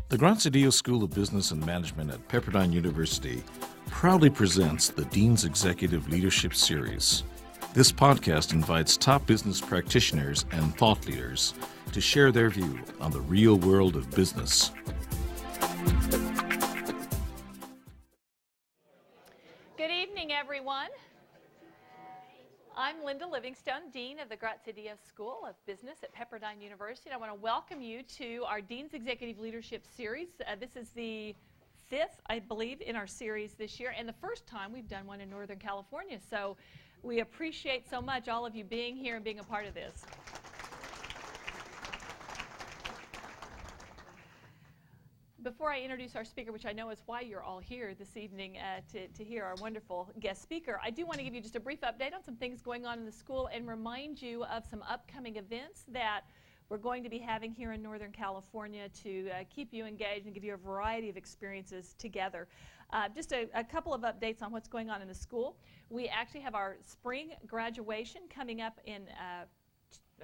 The Graziadio School of Business and Management at Pepperdine University proudly presents the Dean's Executive Leadership Series. This podcast invites top business practitioners and thought leaders to share their view on the real world of business. Good evening, everyone. I'm Linda Livingstone, Dean of the Graziadio School of Business at Pepperdine University, and I want to welcome you to our Dean's Executive Leadership Series. This is the fifth, I believe, in our series this year, and the first time we've done one in Northern California. So we appreciate so much all of you being here and being a part of this. Before I introduce our speaker, which I know is why you're all here this evening to hear our wonderful guest speaker, I do want to give you just a brief update on some things going on in the school and remind you of some upcoming events that we're going to be having here in Northern California to keep you engaged and give you a variety of experiences together. Just a couple of updates on what's going on in the school. We actually have our spring graduation coming up in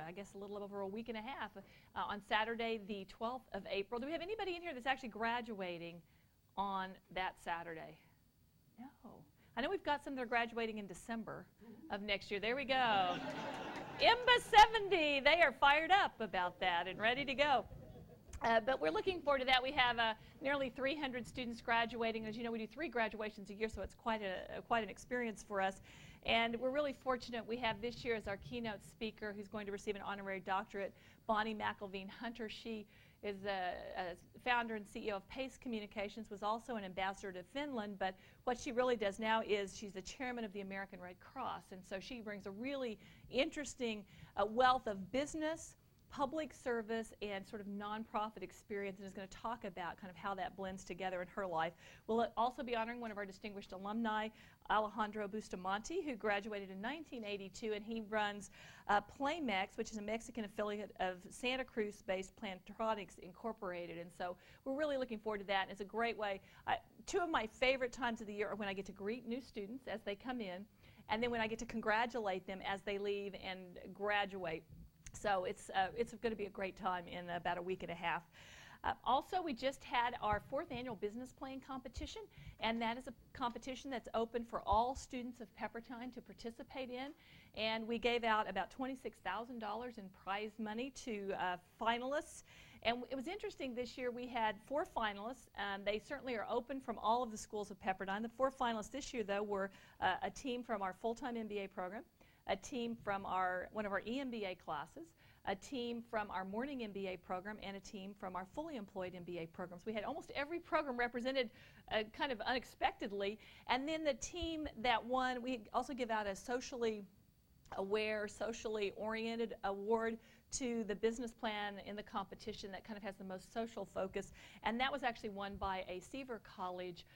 I guess a little over a week and a half, on Saturday, the 12th of April. Do we have anybody in here that's actually graduating on that Saturday? No. I know we've got some that are graduating in December of next year. There we go. IMBA 70, they are fired up about that and ready to go. But we're looking forward to that. We have nearly 300 students graduating. As you know, we do 3 graduations a year, so it's quite an experience for us. And we're really fortunate we have this year as our keynote speaker who's going to receive an honorary doctorate, Bonnie McElveen Hunter. She is a founder and CEO of Pace Communications, was also an ambassador to Finland, but what she really does now is she's the chairman of the American Red Cross, and so she brings a really interesting wealth of business, public service, and sort of nonprofit experience, and is going to talk about kind of how that blends together in her life. We'll also be honoring one of our distinguished alumni, Alejandro Bustamante, who graduated in 1982, and he runs Playmex, which is a Mexican affiliate of Santa Cruz-based Plantronics Incorporated, and so we're really looking forward to that, and it's a great way. 2 of my favorite times of the year are when I get to greet new students as they come in, and then when I get to congratulate them as they leave and graduate. So it's going to be a great time in about a week and a half. Also, we just had our 4th annual business plan competition, and that is a competition that's open for all students of Pepperdine to participate in. And we gave out about $26,000 in prize money to finalists. And it was interesting this year. We had 4 finalists. They certainly are open from all of the schools of Pepperdine. The 4 finalists this year, though, were a team from our full-time MBA program, a team from one of our EMBA classes, a team from our morning MBA program, and a team from our fully employed MBA programs. We had almost every program represented kind of unexpectedly. And then the team that won, we also give out a socially aware, socially oriented award to the business plan in the competition that kind of has the most social focus, and that was actually won by a Seaver College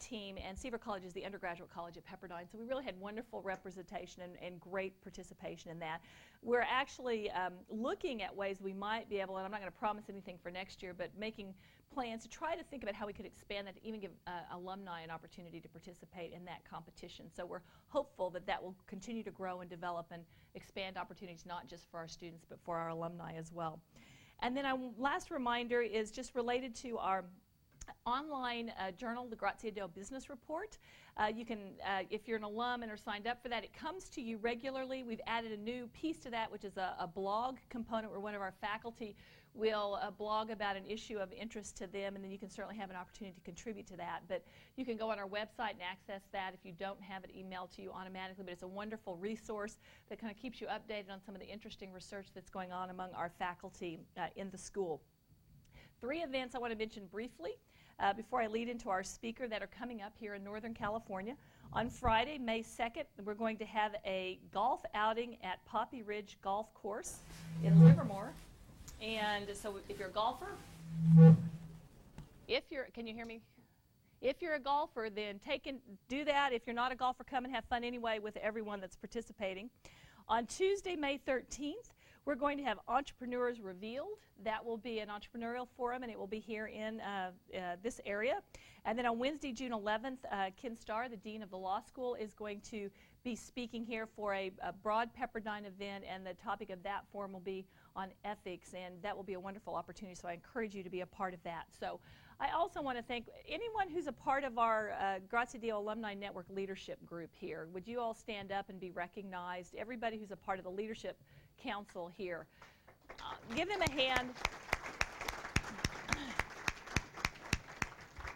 team, and Seaver College is the undergraduate college at Pepperdine, so we really had wonderful representation and great participation in that. We're actually looking at ways we might be able, and I'm not going to promise anything for next year, but making plans to try to think about how we could expand that to even give alumni an opportunity to participate in that competition. So we're hopeful that that will continue to grow and develop and expand opportunities not just for our students but for our alumni as well. And then our last reminder is just related to our online journal, the Graziadio Business Report. You can, if you're an alum and are signed up for that, it comes to you regularly. We've added a new piece to that, which is a blog component where one of our faculty will blog about an issue of interest to them, and then you can certainly have an opportunity to contribute to that. But you can go on our website and access that if you don't have it emailed to you automatically. But it's a wonderful resource that kind of keeps you updated on some of the interesting research that's going on among our faculty in the school. 3 events I want to mention briefly before I lead into our speaker that are coming up here in Northern California. On Friday, May 2nd, we're going to have a golf outing at Poppy Ridge Golf Course in Livermore. And so if you're a golfer, can you hear me? If you're a golfer, then do that. If you're not a golfer, come and have fun anyway with everyone that's participating. On Tuesday, May 13th, we're going to have Entrepreneurs Revealed. That will be an entrepreneurial forum, and it will be here in this area. And then on Wednesday, June 11th, Ken Starr, the Dean of the Law School, is going to be speaking here for a broad Pepperdine event, and the topic of that forum will be on ethics, and that will be a wonderful opportunity, so I encourage you to be a part of that. So I also want to thank anyone who's a part of our Graziadio Alumni Network leadership group here. Would you all stand up and be recognized? Everybody who's a part of the leadership council here. Give them a hand.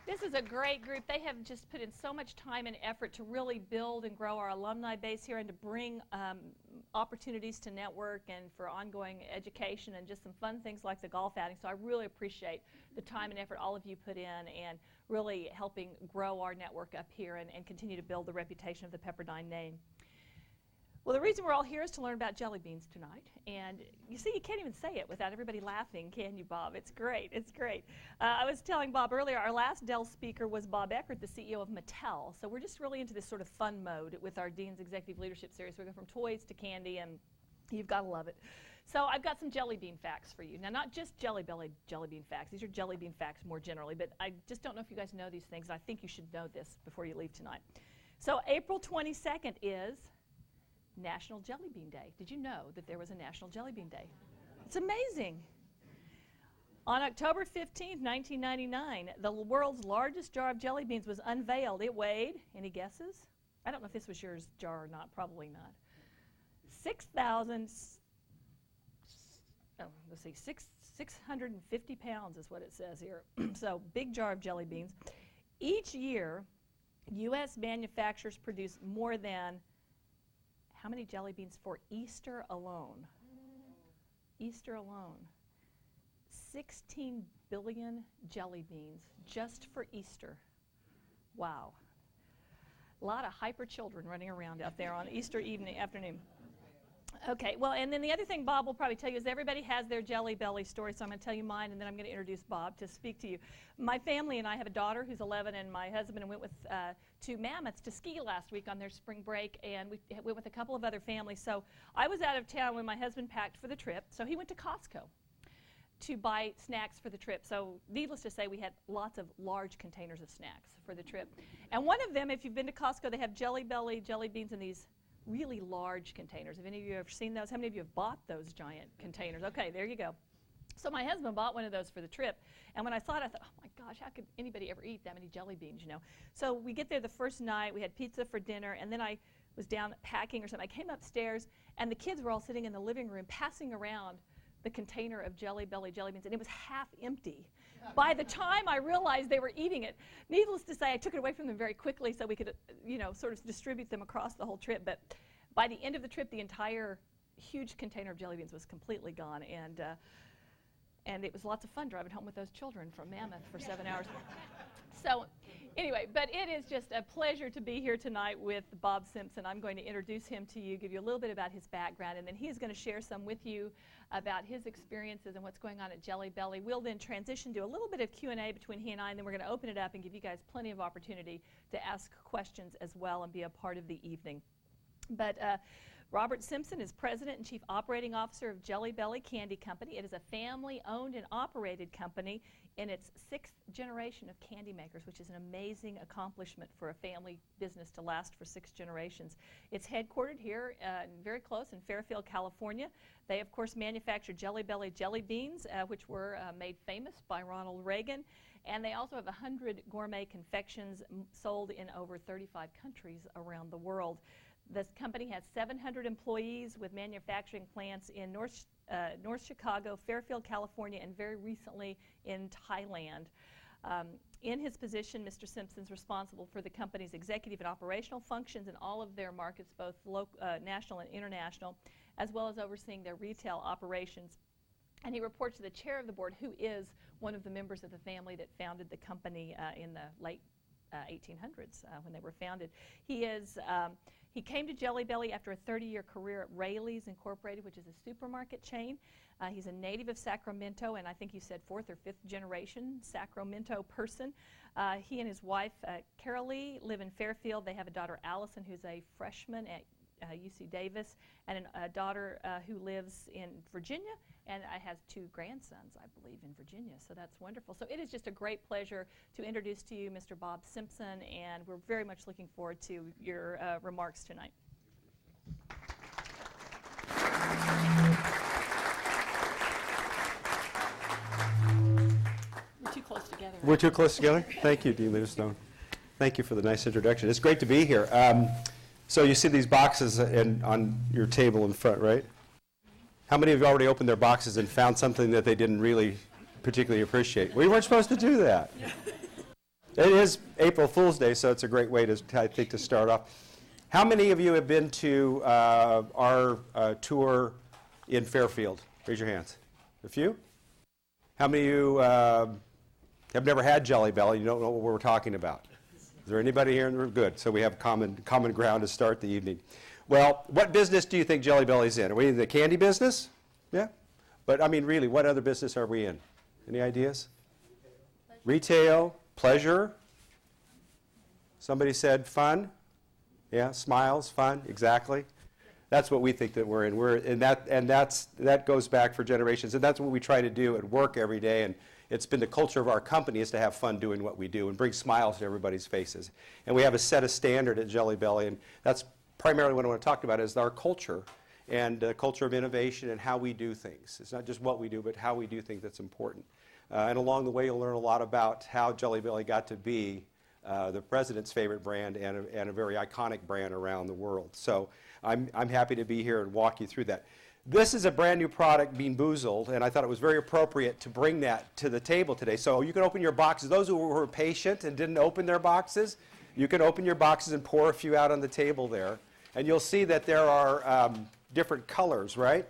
This is a great group. They have just put in so much time and effort to really build and grow our alumni base here and to bring opportunities to network and for ongoing education and just some fun things like the golf outing. So I really appreciate the time and effort all of you put in and really helping grow our network up here and continue to build the reputation of the Pepperdine name. Well, the reason we're all here is to learn about jelly beans tonight. And you see, you can't even say it without everybody laughing, can you, Bob? It's great. It's great. I was telling Bob earlier, our last Dell speaker was Bob Eckert, the CEO of Mattel. So we're just really into this sort of fun mode with our Dean's Executive Leadership Series. We go from toys to candy, and you've got to love it. So I've got some jelly bean facts for you. Now, not just jelly bean facts. These are jelly bean facts more generally, but I just don't know if you guys know these things. I think you should know this before you leave tonight. So April 22nd is National Jelly Bean Day. Did you know that there was a National Jelly Bean Day? It's amazing. On October 15th, 1999, the world's largest jar of jelly beans was unveiled. It weighed, any guesses? I don't know if this was yours jar or not, probably not. 650 pounds is what it says here. So, big jar of jelly beans. Each year, U.S. manufacturers produce more than how many jelly beans for Easter alone? Easter alone. 16 billion jelly beans just for Easter. Wow. A lot of hyper children running around out there on Easter afternoon. Okay, well, and then the other thing Bob will probably tell you is everybody has their Jelly Belly story, so I'm going to tell you mine, and then I'm going to introduce Bob to speak to you. My family and I have a daughter who's 11, and my husband went with to Mammoth to ski last week on their spring break, and we went with a couple of other families. So I was out of town when my husband packed for the trip, so he went to Costco to buy snacks for the trip. So needless to say, we had lots of large containers of snacks for the trip. And one of them, if you've been to Costco, they have Jelly Belly jelly beans in these really large containers. Have any of you ever seen those? How many of you have bought those giant containers? Okay, there you go. So my husband bought one of those for the trip, and when I saw it, I thought, oh my gosh, how could anybody ever eat that many jelly beans, you know? So we get there the first night, we had pizza for dinner, and then I was down packing or something. I came upstairs, and the kids were all sitting in the living room passing around the container of Jelly Belly jelly beans, and it was half empty. By the time I realized they were eating it, needless to say, I took it away from them very quickly so we could, sort of distribute them across the whole trip. But by the end of the trip, the entire huge container of jelly beans was completely gone, and it was lots of fun driving home with those children from Mammoth for 7 hours. So anyway, but it is just a pleasure to be here tonight with Bob Simpson. I'm going to introduce him to you, give you a little bit about his background, and then he's going to share some with you about his experiences and what's going on at Jelly Belly. We'll then transition to a little bit of Q&A between he and I, and then we're going to open it up and give you guys plenty of opportunity to ask questions as well and be a part of the evening. But Robert Simpson is President and Chief Operating Officer of Jelly Belly Candy Company. It is a family-owned and operated company in its 6th generation of candy makers, which is an amazing accomplishment for a family business to last for 6 generations. It's headquartered here very close in Fairfield, California. They, of course, manufacture Jelly Belly jelly beans, which were made famous by Ronald Reagan. And they also have 100 gourmet confections sold in over 35 countries around the world. This company has 700 employees with manufacturing plants in North Chicago, Fairfield, California, and very recently in Thailand. In his position, Mr. Simpson's responsible for the company's executive and operational functions in all of their markets, both national and international, as well as overseeing their retail operations. And he reports to the chair of the board, who is one of the members of the family that founded the company in the late 1800s when they were founded. He came to Jelly Belly after a 30-year career at Rayleigh's Incorporated, which is a supermarket chain. He's a native of Sacramento, and I think you said 4th or 5th generation Sacramento person. He and his wife, Carol Lee, live in Fairfield. They have a daughter, Allison, who's a freshman at UC Davis, and a daughter who lives in Virginia, and has 2 grandsons, I believe, in Virginia. So that's wonderful. So it is just a great pleasure to introduce to you Mr. Bob Simpson, and we're very much looking forward to your remarks tonight. close together. We're too close together? Thank you, Dean Livingstone. Thank you for the nice introduction. It's great to be here. So you see these boxes on your table in front, right? How many of you already opened their boxes and found something that they didn't really particularly appreciate? We weren't supposed to do that. It is April Fool's Day, so it's a great way to, I think, to start off. How many of you have been to our tour in Fairfield? Raise your hands. A few? How many of you have never had Jelly Belly? You don't know what we're talking about. Is there anybody here in the room? Good. So we have common ground to start the evening. Well, what business do you think Jelly Belly's in? Are we in the candy business? Yeah? But, I mean, really, what other business are we in? Any ideas? Retail, pleasure. Somebody said fun. Yeah, smiles, fun, exactly. That's what we think that we're in. That goes back for generations, and that's what we try to do at work every day. And it's been the culture of our company is to have fun doing what we do and bring smiles to everybody's faces. And we have a set of standard at Jelly Belly, and that's primarily what I want to talk about is our culture and the culture of innovation and how we do things. It's not just what we do, but how we do things that's important. And along the way, you'll learn a lot about how Jelly Belly got to be the president's favorite brand and a very iconic brand around the world. So I'm happy to be here and walk you through that. This is a brand new product, Bean Boozled, and I thought it was very appropriate to bring that to the table today. So you can open your boxes. Those who were patient and didn't open their boxes, you can open your boxes and pour a few out on the table there. And you'll see that there are different colors, right?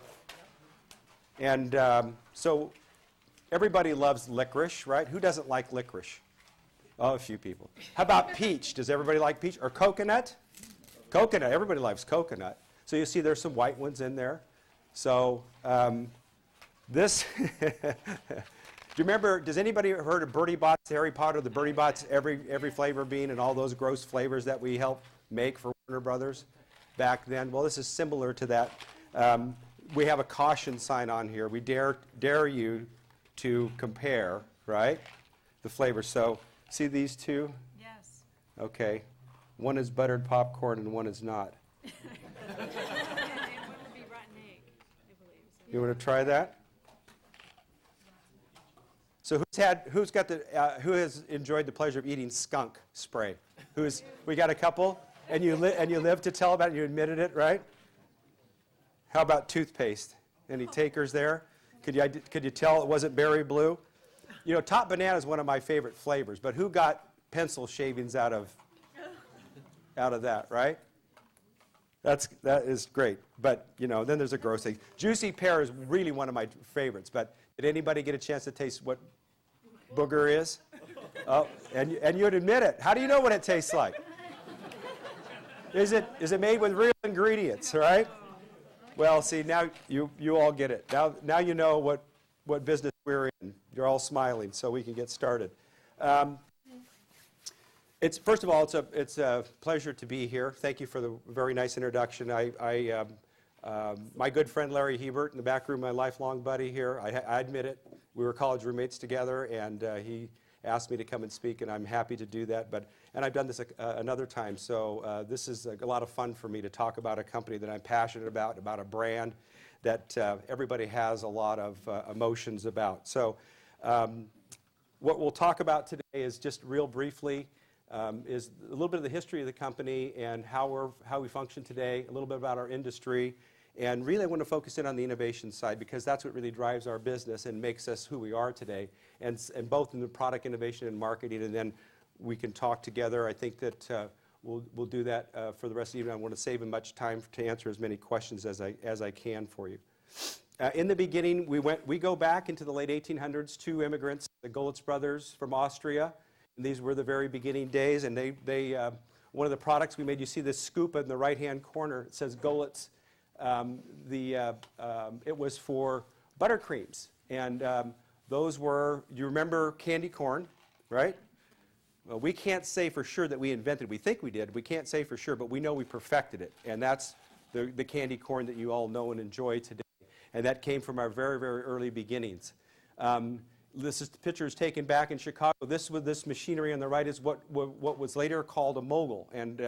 And so everybody loves licorice, right? Who doesn't like licorice? Oh, a few people. How about peach? Does everybody like peach? Or coconut? Coconut. Everybody loves coconut. So you see there's some white ones in there. So this, do you remember, does anybody ever heard of Bertie Bott's, Harry Potter, the Bertie Bott's every flavor bean and all those gross flavors that we helped make for Warner Brothers back then? Well, this is similar to that. We have a caution sign on here. We dare you to compare, right, the flavors. So see these two? Yes. Okay. One is buttered popcorn and one is not. And one would be rotten egg, I believe. So. You want to try that? So who has enjoyed the pleasure of eating skunk spray? We got a couple, and you live to tell about it. You admitted it, right? How about toothpaste? Any takers there? Could you tell it wasn't berry blue? You know, top banana is one of my favorite flavors, but who got pencil shavings out of that, right? That is great. But, you know, then there's a gross thing. Juicy pear is really one of my favorites, but did anybody get a chance to taste what booger is? Oh, and you'd admit it. How do you know what it tastes like? Is it made with real ingredients, right? Well, see, now you all get it. Now you know what business we're in. You're all smiling, so we can get started. First of all, it's a pleasure to be here. Thank you for the very nice introduction. My good friend Larry Hebert in the back room, my lifelong buddy here, I admit it. We were college roommates together, and he asked me to come and speak, and I'm happy to do that. And I've done this another time, so this is a lot of fun for me to talk about a company that I'm passionate about a brand that everybody has a lot of emotions about. So what we'll talk about today is just real briefly is a little bit of the history of the company and how we function today, a little bit about our industry, and really I want to focus in on the innovation side because that's what really drives our business and makes us who we are today, and both in the product innovation and marketing, and then we can talk together. I think that we'll do that for the rest of the evening. I want to save as much time to answer as many questions as I can for you. In the beginning, we go back into the late 1800s, two immigrants, the Goelitz brothers from Austria. And these were the very beginning days, and one of the products we made, you see this scoop in the right-hand corner. It says Goelitz. It was for buttercreams, and those were, you remember candy corn, right? Well, we can't say for sure that we invented it. We think we did. We can't say for sure, but we know we perfected it, and that's the candy corn that you all know and enjoy today. And that came from our very, very early beginnings. This picture is taken back in Chicago. This machinery on the right is what was later called a mogul, and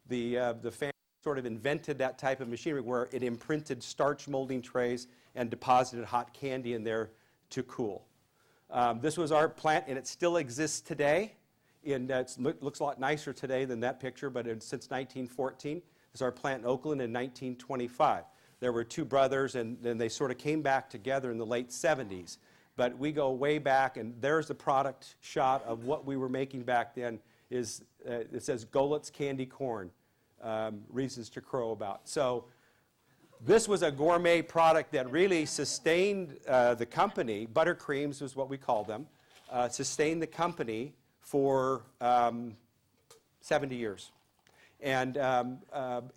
the family sort of invented that type of machinery where it imprinted starch molding trays and deposited hot candy in there to cool. This was our plant, and it still exists today. It looks a lot nicer today than that picture, but since 1914. This is our plant in Oakland in 1925. There were two brothers, and then they sort of came back together in the late 70s. But we go way back, and there's the product shot of what we were making back then. It says Golet's Candy Corn, reasons to crow about. So this was a gourmet product that really sustained the company. Buttercreams was what we called them. Sustained the company for 70 years. And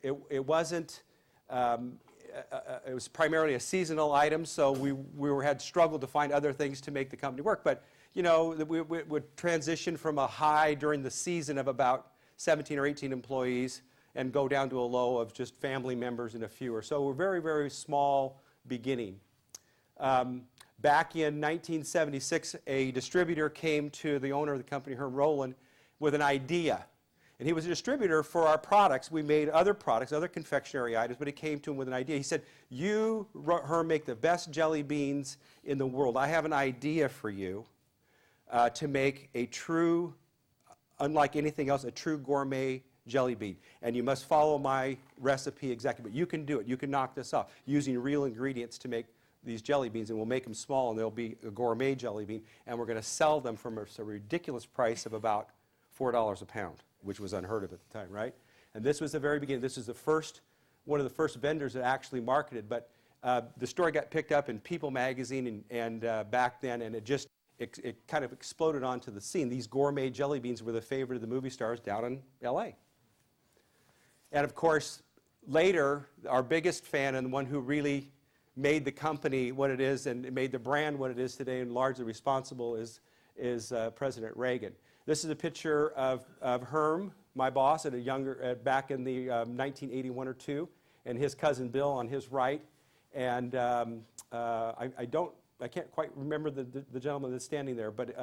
it wasn't, it was primarily a seasonal item, so we had struggled to find other things to make the company work. But, you know, we would transition from a high during the season of about 17 or 18 employees and go down to a low of just family members and a few. So we're very, very small beginning. Back in 1976, a distributor came to the owner of the company, Herm Rowland, with an idea. And he was a distributor for our products. We made other products, other confectionery items, but he came to him with an idea. He said, you, Herm, make the best jelly beans in the world. I have an idea for you to make a true, unlike anything else, a true gourmet jelly bean. And you must follow my recipe exactly. But you can do it. You can knock this off using real ingredients to make these jelly beans, and we'll make them small, and they'll be a gourmet jelly bean, and we're going to sell them from a ridiculous price of about $4 a pound, which was unheard of at the time, right? And this was the very beginning. This is the first, one of the first vendors that actually marketed, but the story got picked up in People magazine and back then, and it kind of exploded onto the scene. These gourmet jelly beans were the favorite of the movie stars down in L.A. And of course, later, our biggest fan and the one who really made the company what it is and made the brand what it is today and largely responsible is President Reagan. This is a picture of Herm, my boss, at a younger, back in the 1981 or 2, and his cousin Bill on his right. And I can't quite remember the gentleman that's standing there, but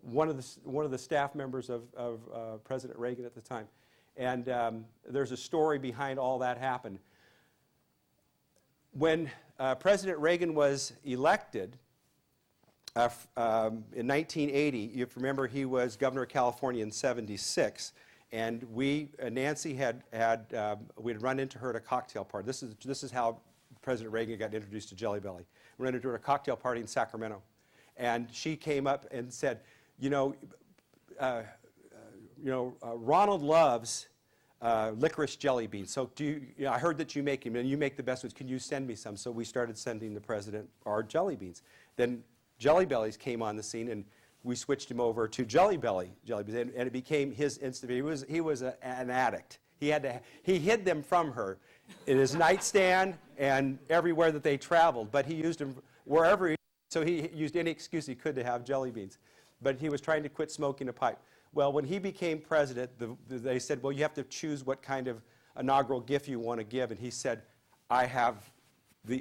one of the staff members of President Reagan at the time. And there's a story behind all that happened. When President Reagan was elected in 1980, if you remember, he was governor of California in '76, and Nancy we'd run into her at a cocktail party. This is how President Reagan got introduced to Jelly Belly. We ran into her at a cocktail party in Sacramento, and she came up and said, Ronald loves licorice jelly beans. So I heard that you make them, and you make the best ones. Can you send me some? So we started sending the president our jelly beans. Then Jelly Bellies came on the scene, and we switched him over to Jelly Belly jelly beans, and it became his instant. He was an addict. He hid them from her in his nightstand and everywhere that they traveled. But he used them wherever. So he used any excuse he could to have jelly beans. But he was trying to quit smoking a pipe. Well, when he became president, they said, well, you have to choose what kind of inaugural gift you want to give. And he said, I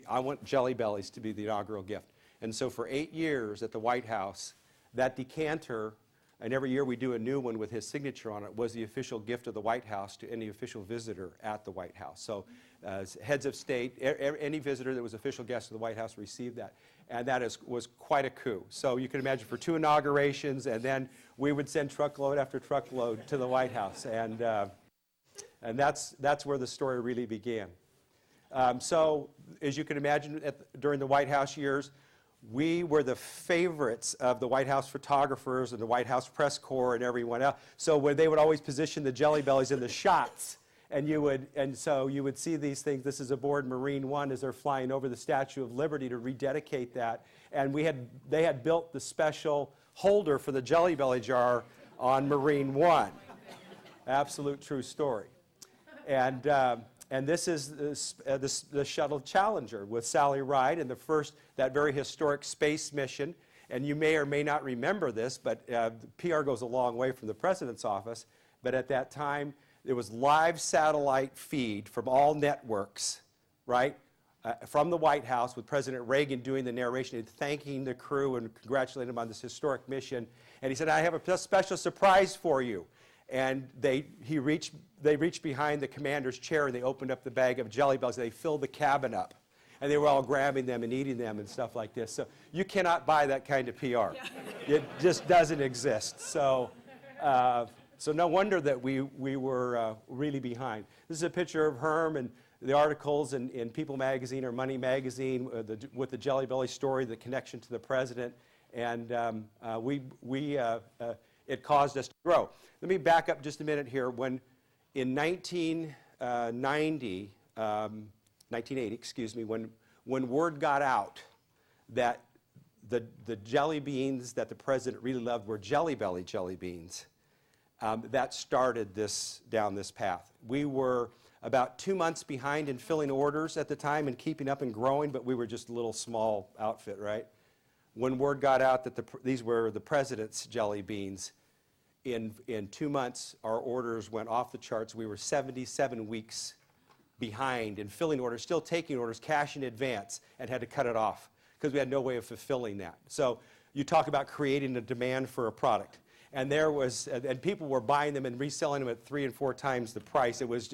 want Jelly Bellies to be the inaugural gift. And so for 8 years at the White House, that decanter, and every year we do a new one with his signature on it, was the official gift of the White House to any official visitor at the White House. So heads of state, any visitor that was official guest of the White House received that. And that was quite a coup. So you can imagine for 2 inaugurations, and then we would send truckload after truckload to the White House. And that's where the story really began. So as you can imagine, during the White House years, we were the favorites of the White House photographers and the White House press corps and everyone else. So when they would always position the Jelly Bellies in the shots, and so you would see these things. This is aboard Marine One as they're flying over the Statue of Liberty to rededicate that. And they had built the special holder for the Jelly Belly jar on Marine One. Absolute true story. And this is the shuttle Challenger with Sally Ride and that very historic space mission. And you may or may not remember this, but PR goes a long way from the president's office. But at that time, there was live satellite feed from all networks, right, from the White House with President Reagan doing the narration and thanking the crew and congratulating them on this historic mission. And he said, I have a special surprise for you. And they reached behind the commander's chair and they opened up the bag of Jelly Bellies. They filled the cabin up. and they were all grabbing them and eating them and stuff like this. So you cannot buy that kind of PR. It just doesn't exist. So no wonder that we were really behind. This is a picture of Herm and the articles in People magazine or Money magazine with the Jelly Belly story, the connection to the president, and it caused us to grow. Let me back up just a minute here. When in 1980, when word got out that the jelly beans that the president really loved were Jelly Belly jelly beans, that started down this path. We were about 2 months behind in filling orders at the time and keeping up and growing, but we were just a little small outfit, right? When word got out that these were the president's jelly beans, in 2 months our orders went off the charts. We were 77 weeks behind in filling orders, still taking orders, cash in advance, and had to cut it off because we had no way of fulfilling that. So you talk about creating a demand for a product. And and people were buying them and reselling them at 3 and 4 times the price. It was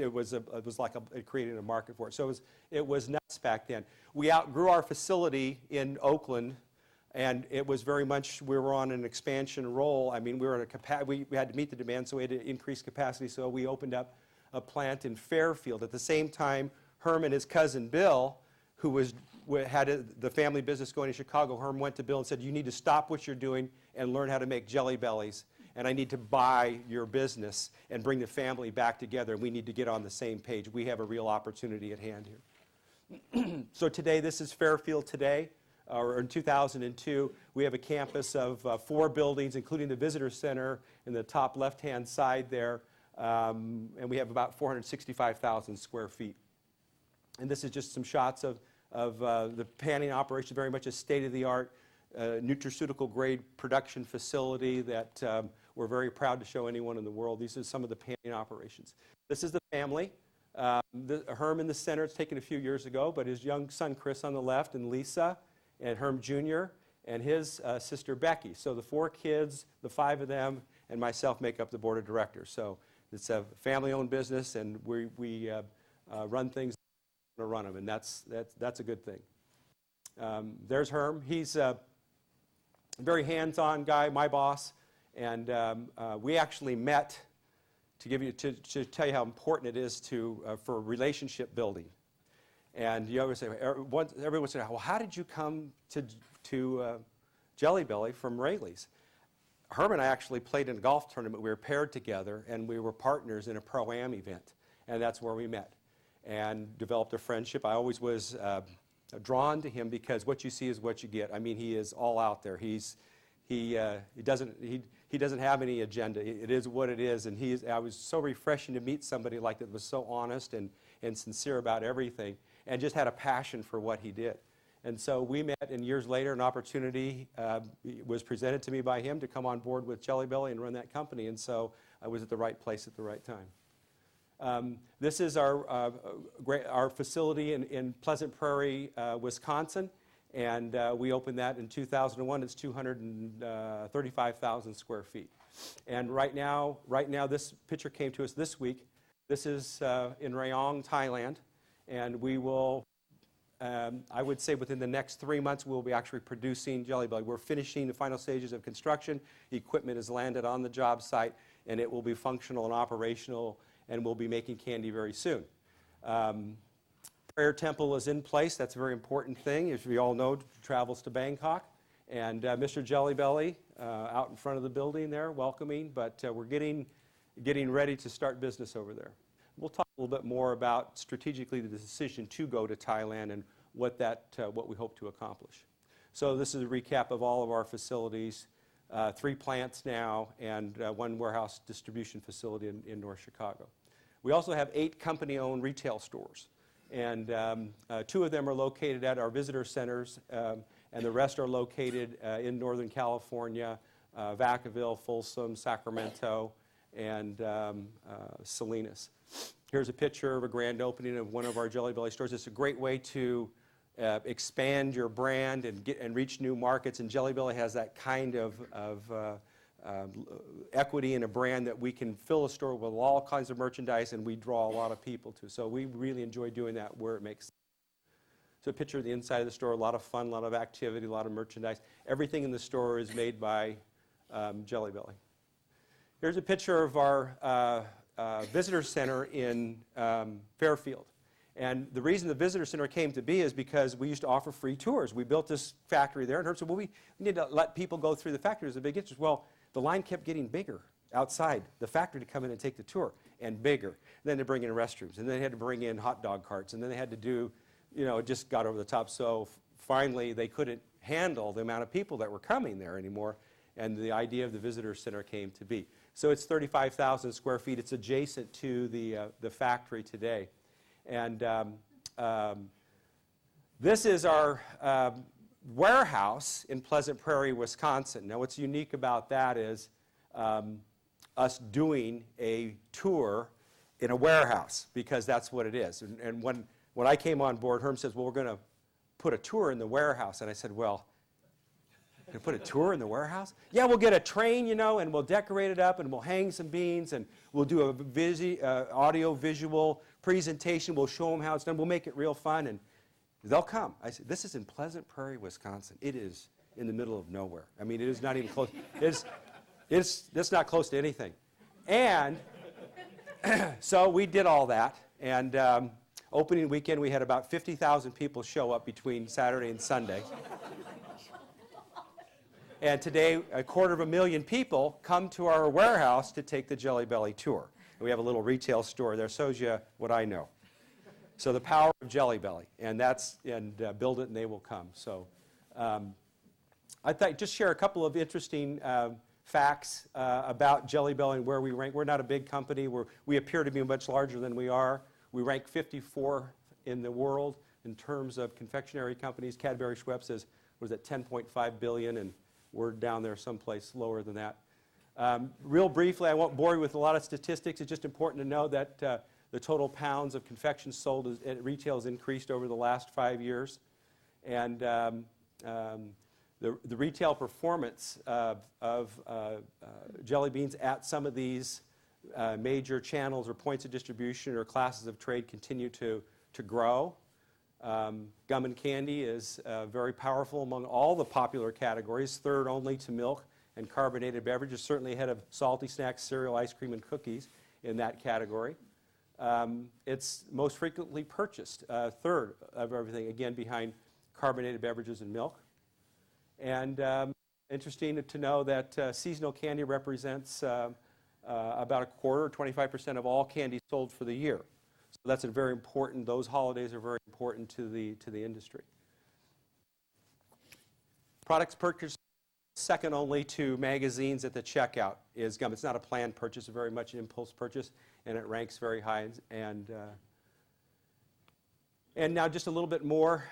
like it created a market for it. So it was nuts back then. We outgrew our facility in Oakland, and it was very much, we were on an expansion roll. I mean, we had to meet the demand, so we had to increase capacity. So we opened up a plant in Fairfield. At the same time, Herm and his cousin Bill, who had the family business going in Chicago, Herm went to Bill and said, you need to stop what you're doing and learn how to make Jelly Bellies, and I need to buy your business and bring the family back together. We need to get on the same page. We have a real opportunity at hand here. So today, this is Fairfield today, or in 2002. We have a campus of 4 buildings, including the visitor center in the top left-hand side there, and we have about 465,000 square feet. And this is just some shots of the panning operation, very much a state-of-the-art nutraceutical grade production facility that we're very proud to show anyone in the world. These are some of the panning operations. This is the family. Herm in the center, it's taken a few years ago, but his young son Chris on the left, and Lisa, and Herm Jr., and his sister Becky. So the 4 kids, the 5 of them, and myself make up the board of directors. So it's a family-owned business, and we run things to run them, and that's a good thing. There's Herm. He's a very hands-on guy, my boss, and we actually met to tell you how important it is for relationship building. And you always say, everyone said, well, how did you come to Jelly Belly from Rayleigh's? Herm and I actually played in a golf tournament. We were paired together, and we were partners in a Pro-Am event, and that's where we met and developed a friendship. I always was drawn to him because what you see is what you get. I mean, he is all out there. He doesn't have any agenda. It is what it is, and I was so refreshing to meet somebody like that was so honest and sincere about everything, and just had a passion for what he did. And so we met, and years later, an opportunity was presented to me by him to come on board with Jelly Belly and run that company, and so I was at the right place at the right time. This is our facility in Pleasant Prairie, Wisconsin, and we opened that in 2001. It's 235,000 square feet. And right now, this picture came to us this week. This is in Rayong, Thailand, and we will, I would say within the next 3 months, we'll be actually producing Jelly Belly. We're finishing the final stages of construction. Equipment has landed on the job site, and it will be functional and operational, and we'll be making candy very soon. Prayer Temple is in place. That's a very important thing. As we all know, travels to Bangkok. And Mr. Jelly Belly out in front of the building there, welcoming, but we're getting ready to start business over there. We'll talk a little bit more about strategically the decision to go to Thailand and what we hope to accomplish. So this is a recap of all of our facilities. 3 plants now, and 1 warehouse distribution facility in North Chicago. We also have 8 company-owned retail stores, and 2 of them are located at our visitor centers, and the rest are located in Northern California, Vacaville, Folsom, Sacramento, and Salinas. Here's a picture of a grand opening of one of our Jelly Belly stores. It's a great way to expand your brand and reach new markets, and Jelly Belly has that kind of equity in a brand that we can fill a store with all kinds of merchandise, and we draw a lot of people to. So we really enjoy doing that where it makes sense. So a picture of the inside of the store, a lot of fun, a lot of activity, a lot of merchandise. Everything in the store is made by Jelly Belly. Here's a picture of our visitor center in Fairfield. And the reason the visitor center came to be is because we used to offer free tours. We built this factory there, and Herb said, well, we need to let people go through the factory. There's a big interest. Well, the line kept getting bigger outside the factory to come in and take the tour, and bigger. And then they bring in restrooms, and then they had to bring in hot dog carts, and then they had to do, it just got over the top. So finally, they couldn't handle the amount of people that were coming there anymore, and the idea of the visitor center came to be. So it's 35,000 square feet. It's adjacent to the factory today. And this is our warehouse in Pleasant Prairie, Wisconsin. Now, what's unique about that is us doing a tour in a warehouse, because that's what it is. And when I came on board, Herm says, well, we're going to put a tour in the warehouse. And I said, well, going to put a tour in the warehouse? Yeah, we'll get a train, and we'll decorate it up, and we'll hang some beans, and we'll do a audio-visual presentation. We'll show them how it's done. We'll make it real fun, and they'll come. I said, this is in Pleasant Prairie, Wisconsin. It is in the middle of nowhere. I mean, it is not even close. It's not close to anything. And so we did all that, and opening weekend, we had about 50,000 people show up between Saturday and Sunday. And today, 250,000 people come to our warehouse to take the Jelly Belly tour. And we have a little retail store there. Shows you what I know. So the power of Jelly Belly, and build it and they will come. So I thought just share a couple of interesting facts about Jelly Belly and where we rank. We're not a big company. We appear to be much larger than we are. We rank 54 in the world in terms of confectionery companies. Cadbury Schweppes was at 10.5 billion, and we're down there someplace lower than that. Real briefly, I won't bore you with a lot of statistics. It's just important to know that the total pounds of confections sold at retail has increased over the last 5 years. And the retail performance of jelly beans at some of these major channels or points of distribution or classes of trade continue to grow. Gum and candy is very powerful among all the popular categories, third only to milk and carbonated beverages, certainly ahead of salty snacks, cereal, ice cream, and cookies in that category. It's most frequently purchased, third of everything, again, behind carbonated beverages and milk. And interesting to know that seasonal candy represents about a quarter, 25% of all candy sold for the year. So that's a very important, those holidays are very important to the industry. Products purchased second only to magazines at the checkout is gum. It's not a planned purchase, it's very much an impulse purchase, and it ranks very high. And now just a little bit more.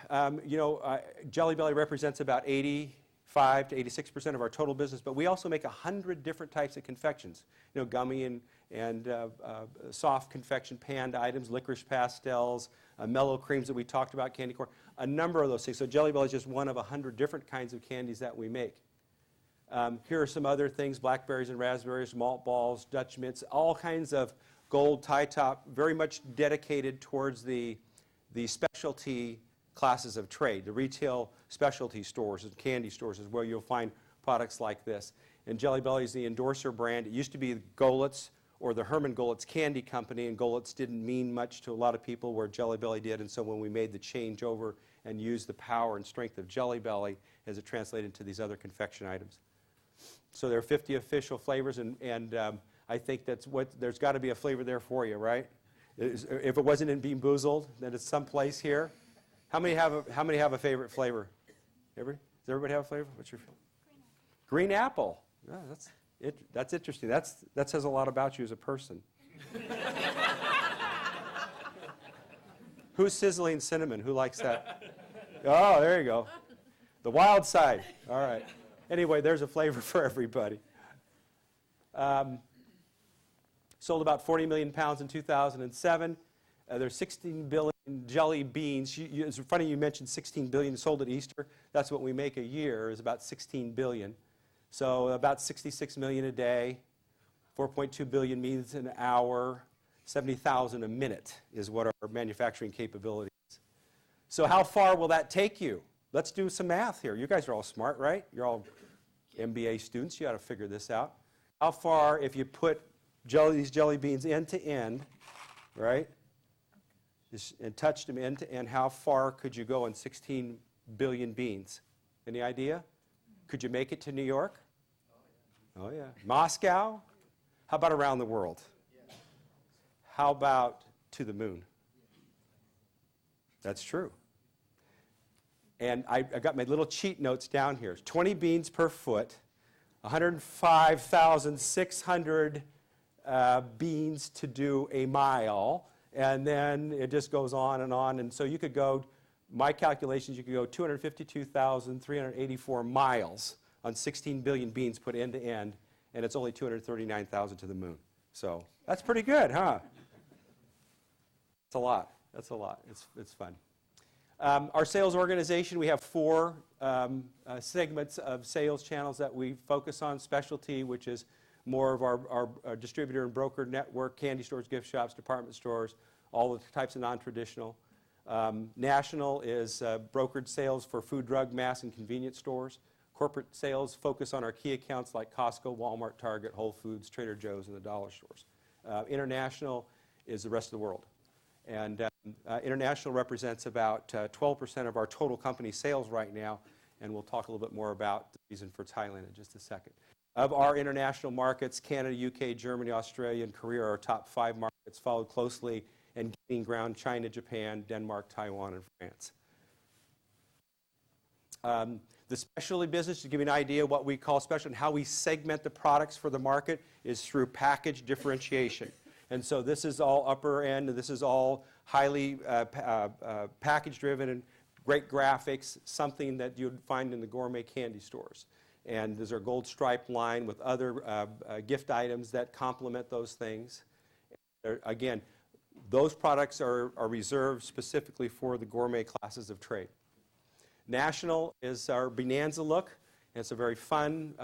Jelly Belly represents about 85 to 86% of our total business, but we also make 100 different types of confections. Gummy and soft confection panned items, licorice pastels, mellow creams that we talked about, candy corn, a number of those things. So Jelly Belly is just one of 100 different kinds of candies that we make. Here are some other things: blackberries and raspberries, malt balls, Dutch mints, all kinds of gold tie top, very much dedicated towards the specialty classes of trade. The retail specialty stores and candy stores is where you'll find products like this. And Jelly Belly is the endorser brand. It used to be Goletz or the Herman Goletz Candy Company, and Goletz didn't mean much to a lot of people where Jelly Belly did, and so when we made the change over and used the power and strength of Jelly Belly as it translated into these other confection items. So there are 50 official flavors, and I think there's got to be a flavor there for you, right? If it wasn't in Bean Boozled, then it's someplace here. How many have a favorite flavor? Does everybody have a flavor? What's your favorite? Green apple. Oh, that's interesting. That says a lot about you as a person. Who's sizzling cinnamon? Who likes that? Oh, there you go. The wild side. All right. Anyway, there's a flavor for everybody. Sold about 40 million pounds in 2007. There's 16 billion jelly beans. It's funny you mentioned 16 billion sold at Easter. That's what we make a year, is about 16 billion. So about 66 million a day, 4.2 billion means an hour, 70,000 a minute is what our manufacturing capability is. So how far will that take you? Let's do some math here. You guys are all smart, right? You're all MBA students. You ought to figure this out. How far, if you put these jelly beans end to end, right, and touched them end to end, how far could you go on 16 billion beans? Any idea? Could you make it to New York? Oh, yeah. Moscow? How about around the world? How about to the moon? That's true. And I got my little cheat notes down here. 20 beans per foot, 105,600 beans to do a mile, and then it just goes on. And so you could go, my calculations, you could go 252,384 miles on 16 billion beans put end to end, and it's only 239,000 to the moon. So that's pretty good, huh? That's a lot. That's a lot. It's fun. Our sales organization, we have 4 segments of sales channels that we focus on. Specialty, which is more of our distributor and broker network, candy stores, gift shops, department stores, all the types of non-traditional. National is brokered sales for food, drug, mass, and convenience stores. Corporate sales focus on our key accounts like Costco, Walmart, Target, Whole Foods, Trader Joe's, and the dollar stores. International is the rest of the world. And international represents about 12% of our total company sales right now, and we'll talk a little bit more about the reason for Thailand in just a second. Of our international markets, Canada, UK, Germany, Australia, and Korea are our top 5 markets, followed closely and gaining ground China, Japan, Denmark, Taiwan, and France. The specialty business, to give you an idea of what we call specialty and how we segment the products for the market, is through package differentiation. And so this is all upper end, and this is all highly package-driven and great graphics, something that you'd find in the gourmet candy stores. And there's our gold stripe line with other gift items that complement those things. Again, those products are reserved specifically for the gourmet classes of trade. National is our Bonanza look. And it's a very fun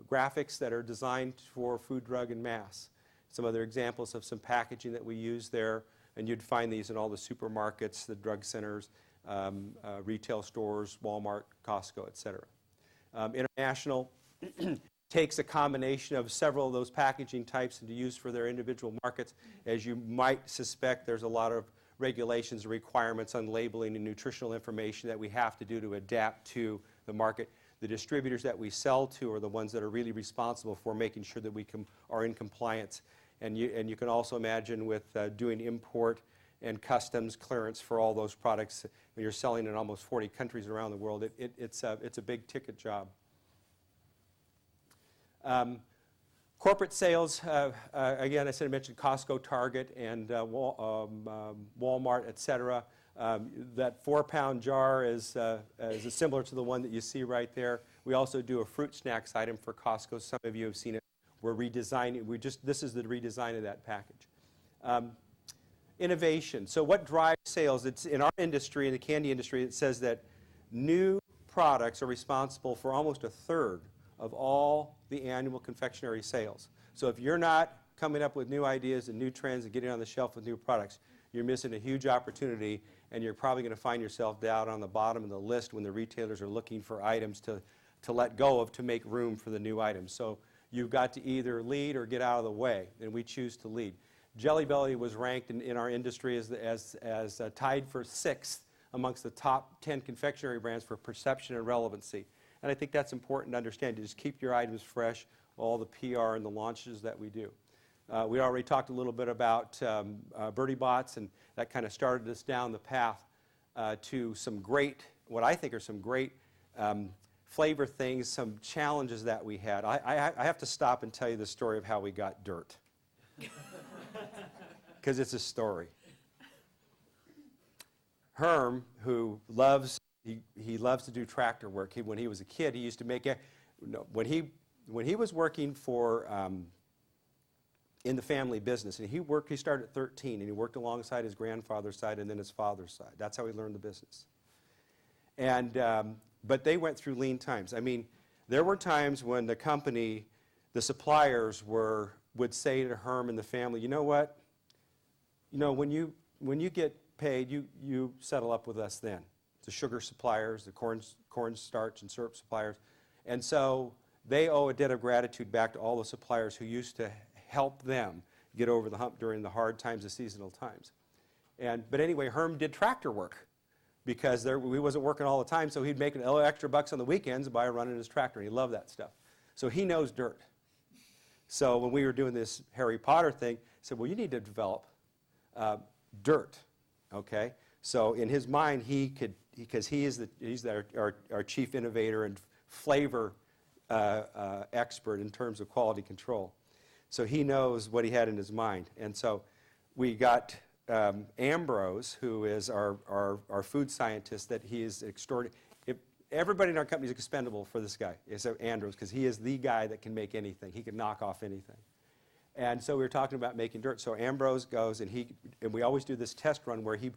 graphics that are designed for food, drug, and mass. Some other examples of some packaging that we use there, and you'd find these in all the supermarkets, the drug centers, retail stores, Walmart, Costco, etc. International takes a combination of several of those packaging types and to use for their individual markets. As you might suspect, there's a lot of regulations and requirements on labeling and nutritional information that we have to do to adapt to the market. The distributors that we sell to are the ones that are really responsible for making sure that we are in compliance. And you can also imagine with doing import and customs clearance for all those products when you're selling in almost 40 countries around the world. It's a big ticket job. Corporate sales, again, I mentioned Costco, Target, and Walmart, etc. That 4-pound jar is similar to the one that you see right there. We also do a fruit snacks item for Costco. Some of you have seen it. We're redesigning. This is the redesign of that package. Innovation. So what drives sales? It's in our industry, in the candy industry, it says that new products are responsible for almost 1/3 of all the annual confectionery sales. So if you're not coming up with new ideas and new trends and getting on the shelf with new products, you're missing a huge opportunity, and you're probably going to find yourself down on the bottom of the list when the retailers are looking for items to let go of to make room for the new items. So you've got to either lead or get out of the way, and we choose to lead. Jelly Belly was ranked in our industry as tied for 6th amongst the top 10 confectionery brands for perception and relevancy. And I think that's important to understand, to just keep your items fresh, all the PR and the launches that we do. We already talked a little bit about Birdie Bots, and that kind of started us down the path to some great, what I think are some great flavor things, some challenges that we had. I have to stop and tell you the story of how we got dirt, because it's a story. Herm, who loves he loves to do tractor work. When he was a kid, he used to make it. When he was working for in the family business, and he started at 13, and he worked alongside his grandfather's side and then his father's side. That's how he learned the business. And but they went through lean times. I mean, there were times when the company, the suppliers would say to Herm and the family, you know what? You know, when you get paid, you settle up with us then. The sugar suppliers, the corn starch and syrup suppliers. And so they owe a debt of gratitude back to all the suppliers who used to help them get over the hump during the hard times, the seasonal times. But anyway, Herm did tractor work because we wasn't working all the time, so he'd make an extra bucks on the weekends by running his tractor, and he loved that stuff. So he knows dirt. So when we were doing this Harry Potter thing, I said, well, you need to develop dirt, okay? So in his mind, because he's our chief innovator and flavor expert in terms of quality control. So he knows what he had in his mind. And so we got Ambrose, who is our food scientist, that he is extraordinary. Everybody in our company is expendable for this guy, except Ambrose, because he is the guy that can make anything. He can knock off anything. And so we were talking about making dirt. So Ambrose goes, and we always do this test run where he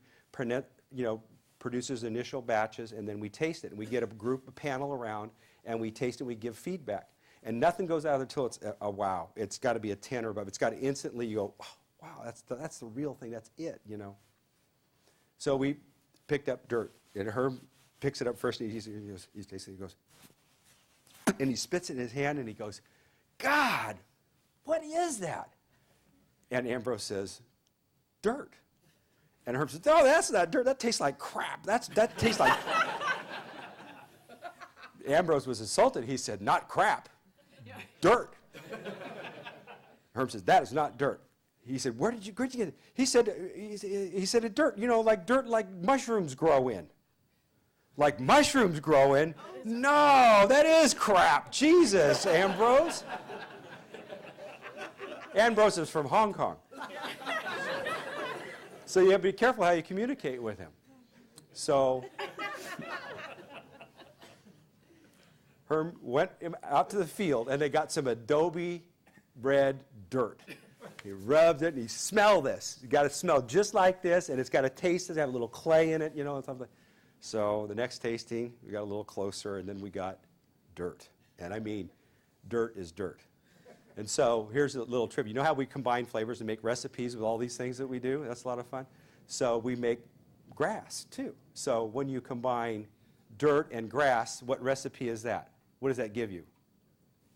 produces initial batches, and then we taste it. And we get a panel around, and we taste it, and we give feedback. And nothing goes out of it until it's a wow. It's got to be a 10 or above. It's got to instantly, you go, oh, wow, that's the real thing. That's it, So we picked up dirt, and Herb picks it up first, and he tastes it, he goes, and he spits it in his hand, and he goes, God, what is that? And Ambrose says, dirt. And Herb says, oh, that's not dirt. That tastes like crap. That tastes like Ambrose was insulted. He said, not crap, dirt. Herb says, that is not dirt. He said, where'd you get it? He said, it's dirt, like dirt like mushrooms grow in. Like mushrooms grow in? No, that is crap. Jesus, Ambrose. Ambrose is from Hong Kong. So you have to be careful how you communicate with him. So Herm went out to the field, and they got some adobe red dirt. He rubbed it, and he smelled this. You got to smell just like this, and it's got a taste. It's got a little clay in it, and something. So the next tasting, we got a little closer, and then we got dirt. And I mean, dirt is dirt. And so here's a little trip. You know how we combine flavors and make recipes with all these things that we do? That's a lot of fun. So we make grass, too. So when you combine dirt and grass, what recipe is that? What does that give you?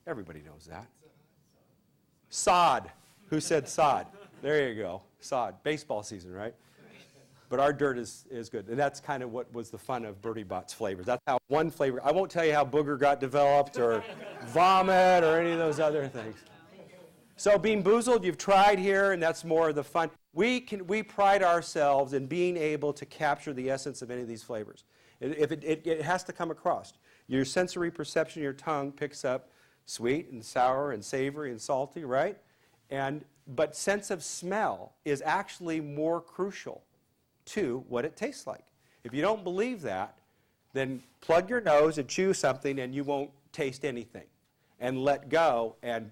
Everybody knows that. Sod. Who said sod? There you go. Sod. Baseball season, right? But our dirt is good. And that's kind of what was the fun of Bertie Bott's flavors. That's how one flavor, I won't tell you how booger got developed or vomit or any of those other things. So Bean Boozled, you've tried here, and that's more of the fun. We pride ourselves in being able to capture the essence of any of these flavors. It has to come across. Your sensory perception, your tongue picks up sweet and sour and savory and salty, right? But sense of smell is actually more crucial to what it tastes like. If you don't believe that, then plug your nose and chew something, and you won't taste anything. And let go, and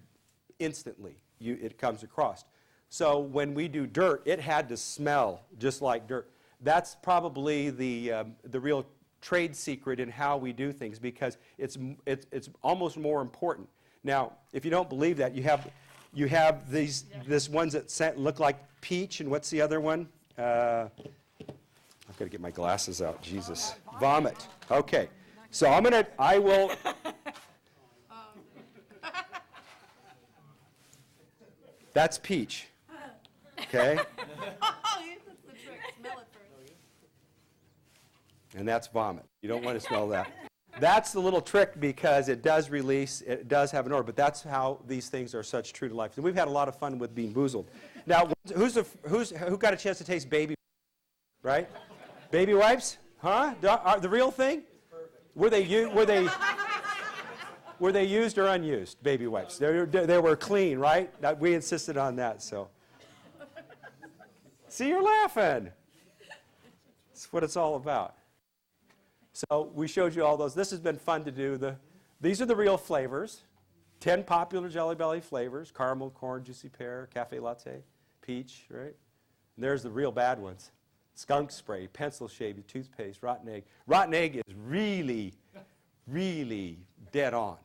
instantly it comes across. So when we do dirt, it had to smell just like dirt. That's probably the real trade secret in how we do things, because it's almost more important. Now, if you don't believe that, you have this ones that look like peach, and what's the other one? I've got to get my glasses out. Jesus. Vomit. Okay. So I will. That's peach. Okay? That's the trick. Smell it first. And that's vomit. You don't want to smell that. That's the little trick, because it does release, it does have an odor, but that's how these things are such true to life. And we've had a lot of fun with Bean Boozled. Now, who got a chance to taste baby, right? Baby wipes? Huh? The real thing? Were they used or unused, baby wipes? They were clean, right? We insisted on that, so. See, you're laughing. That's what it's all about. So we showed you all those. This has been fun to do. These are the real flavors. 10 popular Jelly Belly flavors: caramel, corn, juicy pear, cafe latte, peach, right? And there's the real bad ones: skunk spray, pencil shave, toothpaste, rotten egg. Rotten egg is really, really dead on.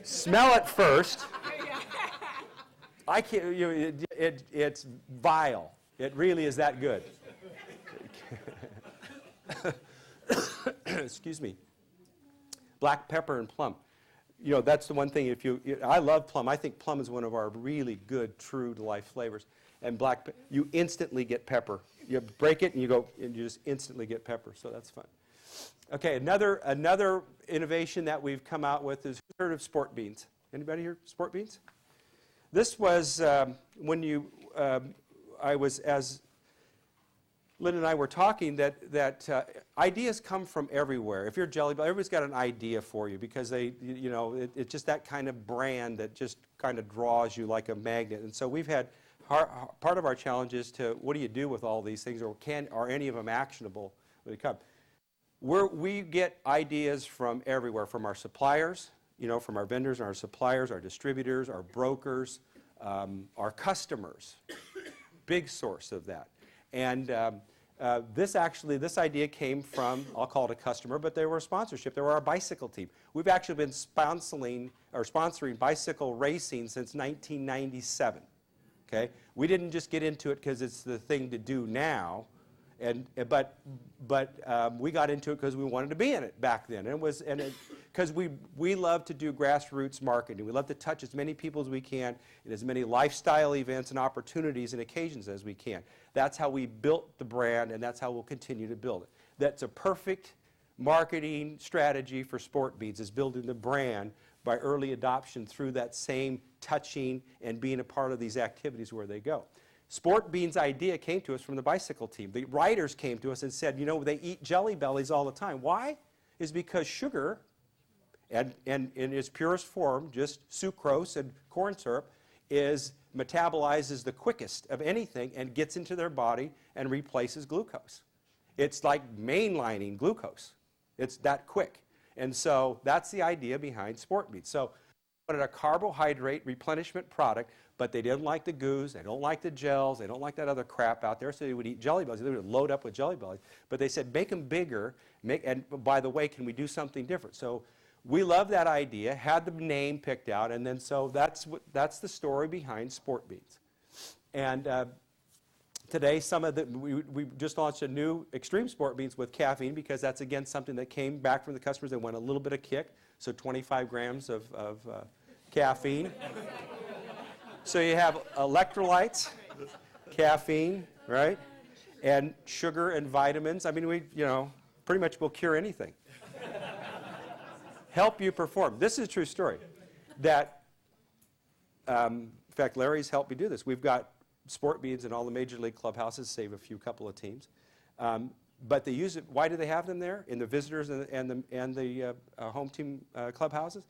Smell it first. I can't. It's vile. It really is that good. excuse me, black pepper and plum. You know, that's the one thing. I love plum. I think plum is one of our really good, true to life flavors. And you instantly get pepper. You break it and you just instantly get pepper. So that's fun. Okay, another innovation that we've come out with is, who's heard of sport beans? Anybody here sport beans? This was when I was, as Lynn and I were talking, that ideas come from everywhere. If you're Jelly Belly, everybody's got an idea for you because it's just that kind of brand that just kind of draws you like a magnet. And so we've had part of our challenge is to, what do you do with all these things, or are any of them actionable when they come? We get ideas from everywhere, from our suppliers, from our vendors and our suppliers, our distributors, our brokers, our customers. Big source of that. And this idea came from, I'll call it a customer, but they were a sponsorship. They were our bicycle team. We've actually been sponsoring bicycle racing since 1997. Okay? We didn't just get into it because it's the thing to do now, but we got into it because we wanted to be in it back then. Because we love to do grassroots marketing. We love to touch as many people as we can in as many lifestyle events and opportunities and occasions as we can. That's how we built the brand, and that's how we'll continue to build it. That's a perfect marketing strategy for Sport Beans, is building the brand by early adoption through that same touching and being a part of these activities where they go. Sport Beans' idea came to us from the bicycle team. The riders came to us and said, they eat Jelly Bellies all the time. Why? Is because sugar, and in its purest form, just sucrose and corn syrup, metabolizes the quickest of anything and gets into their body and replaces glucose. It's like mainlining glucose. It's that quick. And so that's the idea behind Sport Beans. So we wanted a carbohydrate replenishment product, but they didn't like the goos, they don't like the gels, they don't like that other crap out there, so they would eat Jelly Bellies. They would load up with Jelly Bellies. But they said, make them bigger, and by the way, can we do something different? So we love that idea, had the name picked out, and then so that's the story behind Sport Beans. And today, we just launched a new Extreme Sport Beans with caffeine, because that's, again, something that came back from the customers. They want a little bit of kick, so 25 grams of caffeine. So you have electrolytes, caffeine, right, and sugar and vitamins. I mean, we pretty much will cure anything. Help you perform. This is a true story. In fact, Larry's helped me do this. We've got Sport Beans in all the major league clubhouses, save a couple of teams. But they use it. Why do they have them there in the visitors and the home team clubhouses?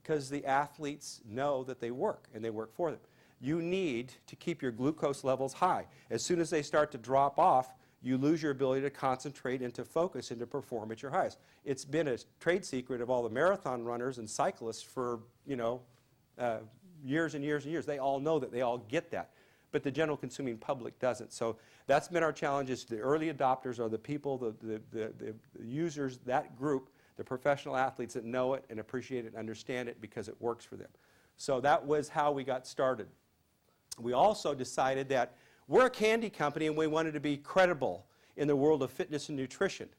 Because the athletes know that they work, and they work for them. You need to keep your glucose levels high. As soon as they start to drop off, you lose your ability to concentrate and to focus and to perform at your highest. It's been a trade secret of all the marathon runners and cyclists for years and years and years. They all know that. They all get that. But the general consuming public doesn't. So that's been our challenge. Is the early adopters are the people, the users, that group, the professional athletes that know it and appreciate it and understand it because it works for them. So that was how we got started. We also decided that we're a candy company and we wanted to be credible in the world of fitness and nutrition.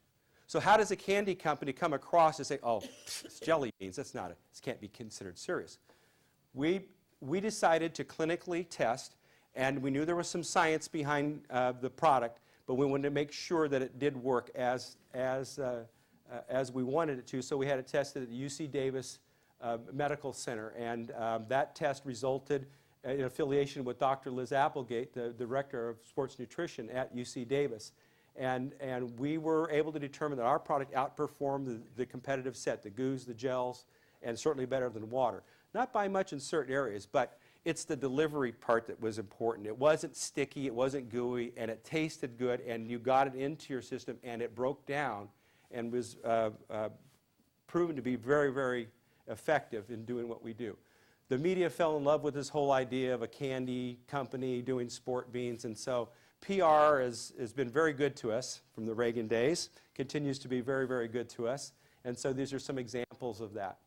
So how does a candy company come across and say, oh, it's Jelly Beans, this can't be considered serious? We decided to clinically test, and we knew there was some science behind the product, but we wanted to make sure that it did work as we wanted it to. So we had it tested at the UC Davis Medical Center, and that test resulted in affiliation with Dr. Liz Applegate, the director of sports nutrition at UC Davis. And we were able to determine that our product outperformed the competitive set, the goos, the gels, and certainly better than water. Not by much in certain areas, but it's the delivery part that was important. It wasn't sticky, it wasn't gooey, and it tasted good, and you got it into your system, and it broke down and was proven to be very, very effective in doing what we do. The media fell in love with this whole idea of a candy company doing Sport Beans, and so PR has been very good to us from the Reagan days, continues to be very, very good to us, and so these are some examples of that.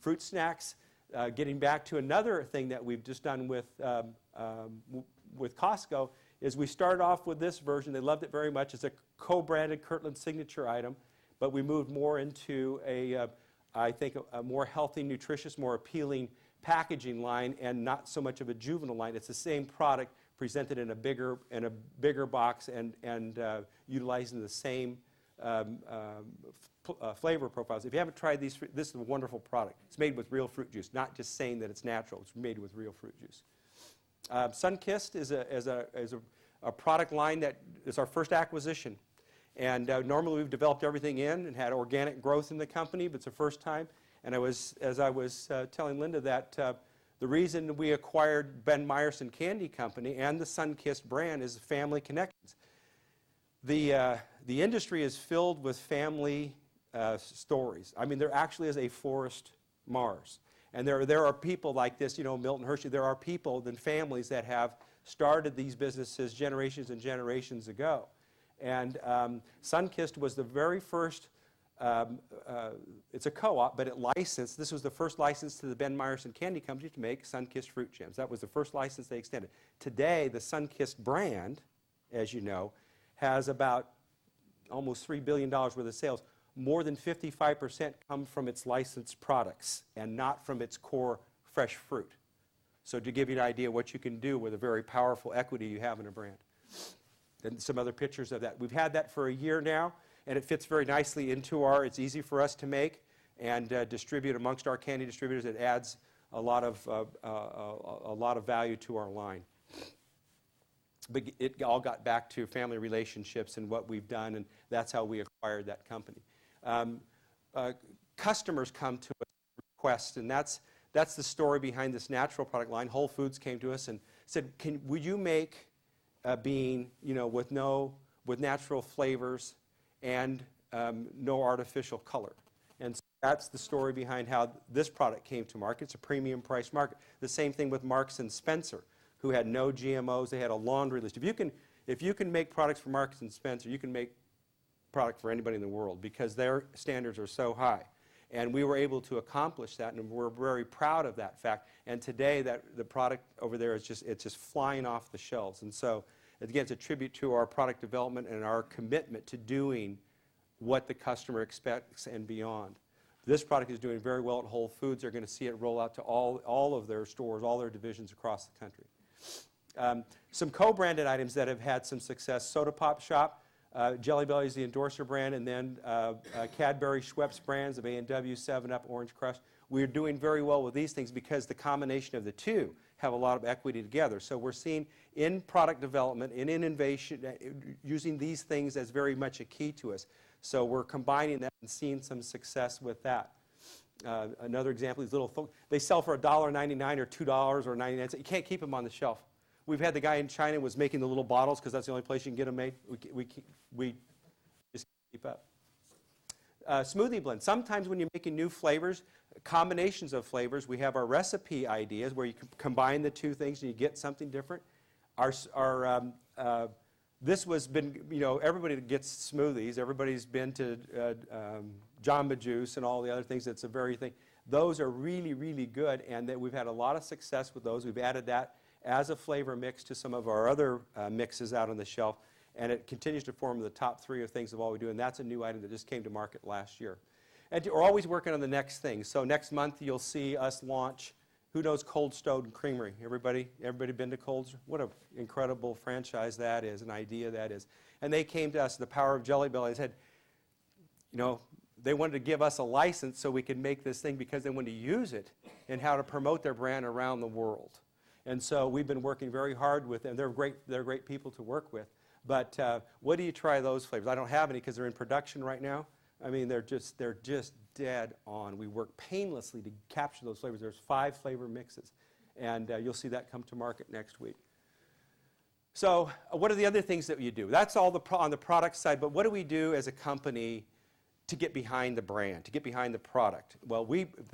Fruit snacks, getting back to another thing that we've just done with Costco, is we started off with this version. They loved it very much. It's a co-branded Kirtland signature item, but we moved more into I think, a more healthy, nutritious, more appealing packaging line and not so much of a juvenile line. It's the same product presented in a bigger box and utilizing the same flavor profiles. If you haven't tried these, this is a wonderful product. It's made with real fruit juice, not just saying that it's natural. It's made with real fruit juice. Sunkist is a product line that is our first acquisition. And normally we've developed everything in and had organic growth in the company, but it's the first time. And as I was telling Linda that the reason we acquired Ben Meyerson Candy Company and the Sunkist brand is family connections. The industry is filled with family stories. I mean, there actually is a Forest Mars. And there are people like this, you know, Milton Hershey. There are people and families that have started these businesses generations and generations ago. And Sunkist was the very first, it's a co-op, but it licensed, this was the first license to the Ben Meyerson Candy Company to make Sunkist fruit gems. That was the first license they extended. Today, the Sunkist brand, as you know, has about almost $3 billion worth of sales. More than 55% come from its licensed products and not from its core fresh fruit. So to give you an idea what you can do with a very powerful equity you have in a brand. And some other pictures of that. We've had that for a year now, and it fits very nicely into it's easy for us to make and distribute amongst our candy distributors. It adds a lot of value to our line. But it all got back to family relationships and what we've done, and that's how we acquired that company. Customers come to us with requests, and that's the story behind this natural product line. Whole Foods came to us and said, would you make a bean, you know, with natural flavors and no artificial color? And so that's the story behind how this product came to market. It's a premium price market. The same thing with Marks and Spencer, who had no GMOs. They had a laundry list. If you can make products for Marks and Spencer, you can make product for anybody in the world because their standards are so high. And we were able to accomplish that, and we're very proud of that fact. And today, the product over there it's just flying off the shelves. And so, again, it's a tribute to our product development and our commitment to doing what the customer expects and beyond. This product is doing very well at Whole Foods. They're going to see it roll out to all of their stores, all their divisions across the country. Some co-branded items that have had some success: Soda Pop Shoppe. Jelly Belly is the endorser brand, and then Cadbury, Schweppes brands of A&W, 7-Up, Orange Crush. We're doing very well with these things because the combination of the two have a lot of equity together. So we're seeing in product development, in innovation, using these things as very much a key to us. So we're combining that and seeing some success with that. Another example is they sell for $1.99 or $2 or 99 cents. You can't keep them on the shelf. We've had the guy in China was making the little bottles because that's the only place you can get them made. We just keep up. Smoothie blend. Sometimes when you're making new flavors, combinations of flavors, we have our recipe ideas where you can combine the two things and you get something different. This was everybody gets smoothies. Everybody's been to Jamba Juice and all the other things. It's a very thing. Those are really, really good, and we've had a lot of success with those. We've added that as a flavor mix to some of our other mixes out on the shelf, and it continues to form the top 3 of things of all we do, and that's a new item that just came to market last year. And we're always working on the next thing. So next month you'll see us launch, who knows Cold Stone Creamery? Everybody been to Cold? What an incredible franchise that is, an idea that is. And they came to us, the power of Jelly Belly, and said, you know, they wanted to give us a license so we could make this thing because they wanted to use it and how to promote their brand around the world. And so we've been working very hard with them. They're great people to work with. But what do you try those flavors? I don't have any because they're in production right now. I mean, they're just dead on. We work painlessly to capture those flavors. There's 5 flavor mixes, and you'll see that come to market next week. So what are the other things that you do? That's all on the product side, but what do we do as a company to get behind the brand, to get behind the product? Well,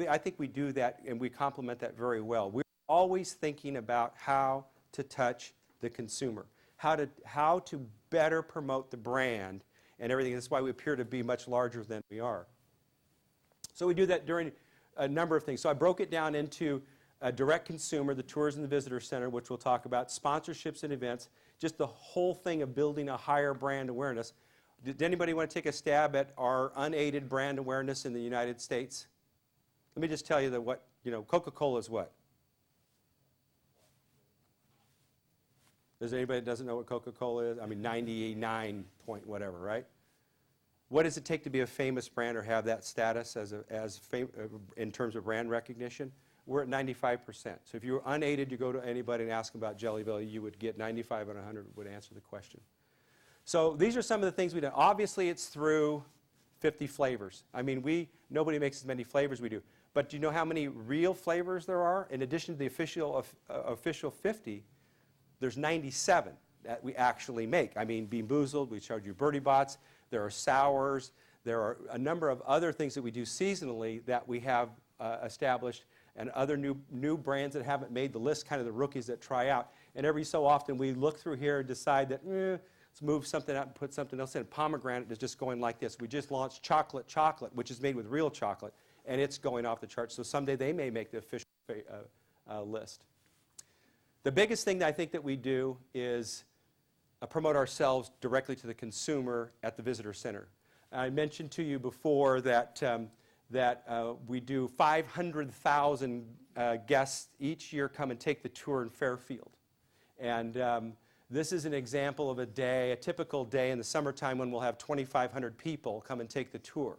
I think we do that, and we complement that very well. We're always thinking about how to touch the consumer, how to better promote the brand and everything. That's why we appear to be much larger than we are. So we do that during a number of things. So I broke it down into direct consumer, the tours and the visitor center, which we'll talk about, sponsorships and events, just the whole thing of building a higher brand awareness. Did anybody want to take a stab at our unaided brand awareness in the United States? Let me just tell you that what, Coca-Cola is what? Does anybody that doesn't know what Coca-Cola is? I mean, 99 point whatever, right? What does it take to be a famous brand or have that status in terms of brand recognition? We're at 95%. So if you were unaided, you go to anybody and ask them about Jelly Belly, you would get 95 out of 100 would answer the question. So these are some of the things we do. Obviously, it's through 50 flavors. I mean, nobody makes as many flavors as we do. But do you know how many real flavors there are? In addition to the official 50, there's 97 that we actually make. I mean, Bean Boozled, we showed you Birdie Bots. There are sours. There are a number of other things that we do seasonally that we have established, and other new brands that haven't made the list, kind of the rookies that try out. And every so often we look through here and decide that, let's move something out and put something else in. Pomegranate is just going like this. We just launched chocolate, which is made with real chocolate, and it's going off the charts. So someday they may make the official list. The biggest thing that I think that we do is promote ourselves directly to the consumer at the visitor center. I mentioned to you before that we do 500,000 guests each year come and take the tour in Fairfield. And this is an example of a typical day in the summertime when we'll have 2,500 people come and take the tour.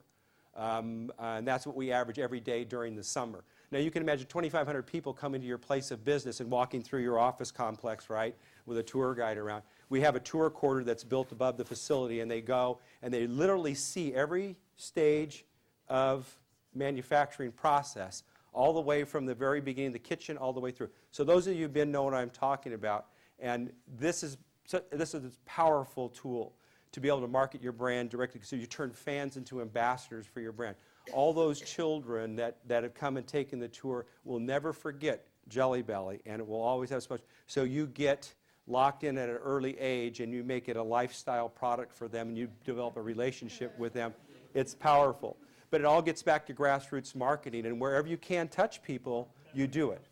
And that's what we average every day during the summer. Now you can imagine 2,500 people coming to your place of business and walking through your office complex, right, with a tour guide around. We have a tour quarter that's built above the facility, and they go and they literally see every stage of manufacturing process, all the way from the very beginning of the kitchen all the way through. So those of you who've been know what I'm talking about, and this is a powerful tool to be able to market your brand directly, so you turn fans into ambassadors for your brand. All those children that have come and taken the tour will never forget Jelly Belly, and it will always have special. So you get locked in at an early age, and you make it a lifestyle product for them, and you develop a relationship with them. It's powerful. But it all gets back to grassroots marketing, and wherever you can touch people, you do it.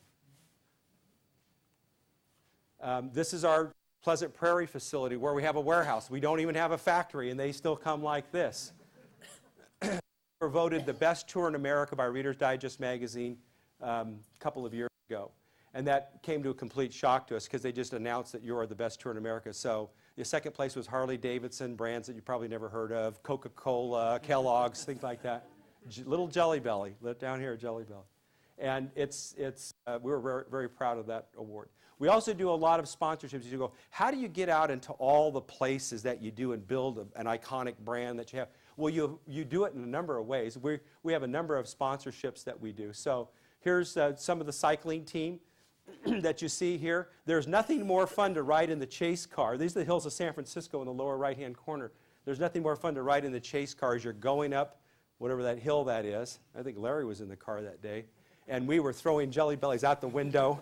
This is our Pleasant Prairie facility where we have a warehouse. We don't even have a factory, and they still come like this. We were voted the best tour in America by Reader's Digest magazine a couple of years ago. And that came to a complete shock to us because they just announced that you are the best tour in America. So the second place was Harley Davidson, brands that you probably never heard of, Coca-Cola, Kellogg's, things like that. Little Jelly Belly, down here, Jelly Belly. And we were very, very proud of that award. We also do a lot of sponsorships. You go, how do you get out into all the places that you do and build an iconic brand that you have? Well, you do it in a number of ways. We have a number of sponsorships that we do. So here's some of the cycling team that you see here. There's nothing more fun to ride in the chase car. These are the hills of San Francisco in the lower right-hand corner. There's nothing more fun to ride in the chase car as you're going up whatever that hill that is. I think Larry was in the car that day. And we were throwing Jelly Bellies out the window,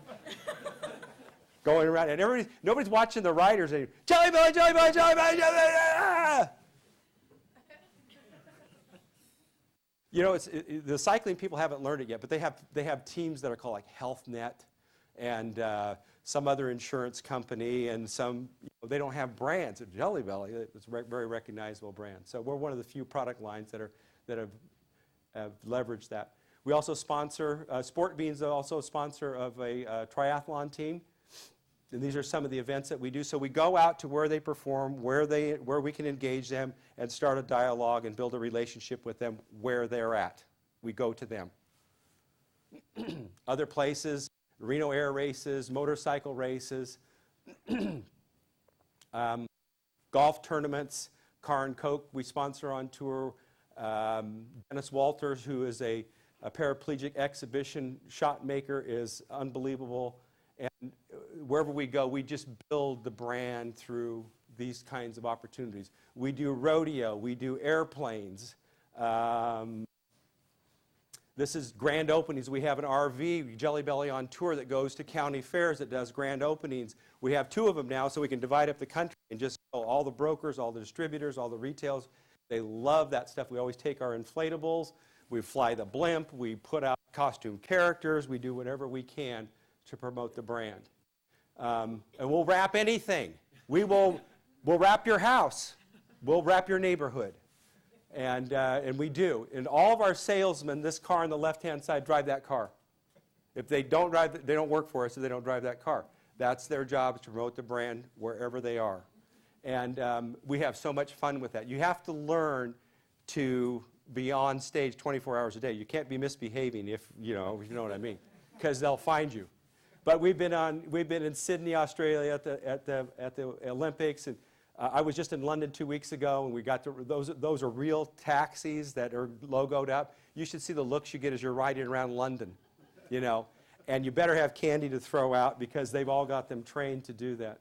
going around. And nobody's watching the riders. And, Jelly Belly, Jelly Belly, Jelly Belly, Jelly Belly. Ah! You know, the cycling people haven't learned it yet, but they have teams that are called like HealthNet and some other insurance company, and they don't have brands. Jelly Belly, it's a very recognizable brand. So we're one of the few product lines that have leveraged that. We also sponsor, Sport Beans is also a sponsor of a triathlon team. And these are some of the events that we do. So we go out to where they perform, where we can engage them and start a dialogue and build a relationship with them where they're at. We go to them. Other places, Reno Air races, motorcycle races, golf tournaments, Car and Coke we sponsor on tour. Dennis Walters, who is a paraplegic exhibition shot maker, is unbelievable. And wherever we go, we just build the brand through these kinds of opportunities. We do rodeo. We do airplanes. This is grand openings. We have an RV, Jelly Belly on Tour, that goes to county fairs that does grand openings. We have 2 of them now, so we can divide up the country and just all the brokers, all the distributors, all the retailers. They love that stuff. We always take our inflatables. We fly the blimp. We put out costume characters. We do whatever we can to promote the brand. And we'll wrap anything. We'll wrap your house. We'll wrap your neighborhood. And we do. And all of our salesmen, this car on the left-hand side, drive that car. If they don't drive, they don't work for us if they don't drive that car. That's their job, is to promote the brand wherever they are. And we have so much fun with that. You have to learn to be on stage 24 hours a day. You can't be misbehaving if you know what I mean, because they'll find you. But we've been in Sydney, Australia at the Olympics, and I was just in London 2 weeks ago, and we got to, those are real taxis that are logoed up. You should see the looks you get as you're riding around London, you know. And you better have candy to throw out because they've all got them trained to do that.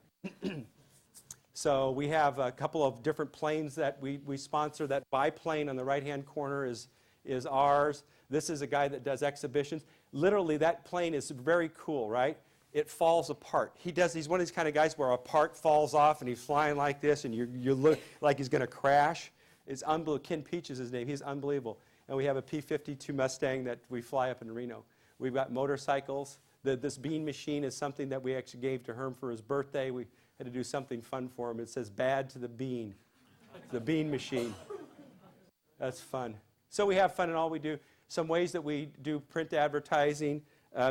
So we have a couple of different planes that we sponsor. That biplane on the right-hand corner is ours. This is a guy that does exhibitions. Literally, that plane is very cool, right? It falls apart. He's one of these kind of guys where a part falls off and he's flying like this and you look like he's going to crash. It's unbelievable. Ken Peach is his name. He's unbelievable. And we have a P-52 Mustang that we fly up in Reno. We've got motorcycles. This bean machine is something that we actually gave to Herm for his birthday. We had to do something fun for him. It says, "Bad to the bean." The bean machine. That's fun. So we have fun in all we do. Some ways that we do print advertising,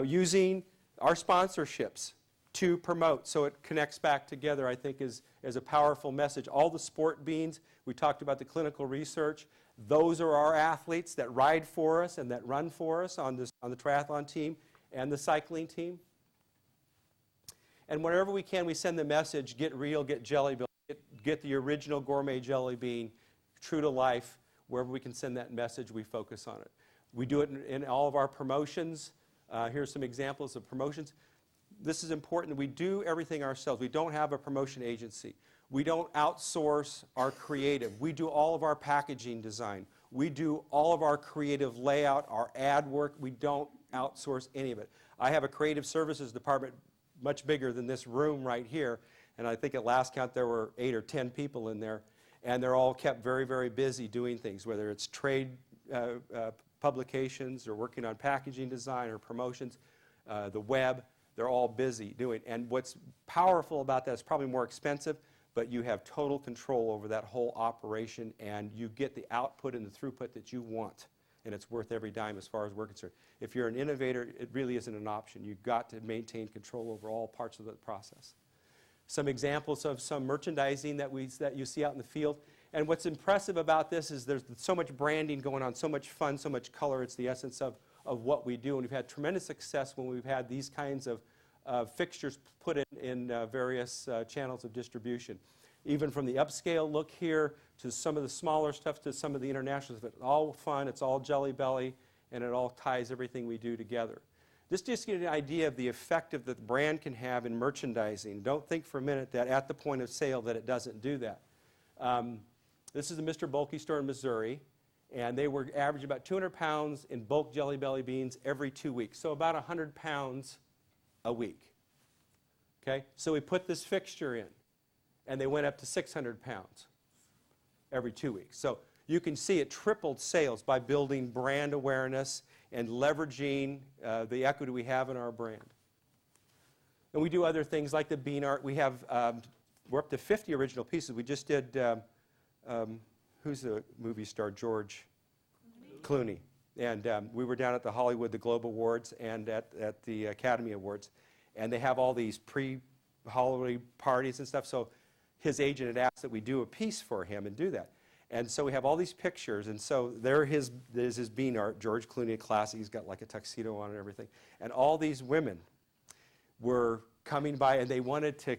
using our sponsorships to promote, so it connects back together, I think, is a powerful message. All the sport beans, we talked about the clinical research. Those are our athletes that ride for us and that run for us on the triathlon team and the cycling team. And whenever we can, we send the message, get real, get Jelly Belly, get the original gourmet jelly bean, true to life. Wherever we can send that message, we focus on it. We do it in all of our promotions. Here's some examples of promotions. This is important. We do everything ourselves. We don't have a promotion agency. We don't outsource our creative. We do all of our packaging design. We do all of our creative layout, our ad work. We don't outsource any of it. I have a creative services department much bigger than this room right here, and I think at last count there were 8 or 10 people in there, and they're all kept very, very busy doing things, whether it's trade publications or working on packaging design or promotions, the web. They're all busy doing. And what's powerful about that is probably more expensive, but you have total control over that whole operation, and you get the output and the throughput that you want, and it's worth every dime as far as we're concerned. If you're an innovator, it really isn't an option. You've got to maintain control over all parts of the process. Some examples of some merchandising that you see out in the field. And what's impressive about this is there's so much branding going on, so much fun, so much color. It's the essence of what we do. And we've had tremendous success when we've had these kinds of fixtures put in various channels of distribution. Even from the upscale look here to some of the smaller stuff to some of the international stuff. It's all fun, it's all Jelly Belly, and it all ties everything we do together. This just gives you an idea of the effect that the brand can have in merchandising. Don't think for a minute that at the point of sale that it doesn't do that. This is the Mr. Bulky store in Missouri, and they were averaging about 200 pounds in bulk Jelly Belly beans every 2 weeks, so about 100 pounds a week. Okay, so we put this fixture in, and they went up to 600 pounds every 2 weeks. So you can see it tripled sales by building brand awareness and leveraging the equity we have in our brand. And we do other things like the bean art. We have, we're up to 50 original pieces. We just did, who's the movie star? George Clooney. And we were down at the Hollywood, the Globe Awards, and at the Academy Awards. And they have all these pre-holiday parties and stuff. So his agent had asked that we do a piece for him and do that. And so we have all these pictures, and so there's his bean art, George Clooney, classic. He's got like a tuxedo on and everything. And all these women were coming by, and they wanted to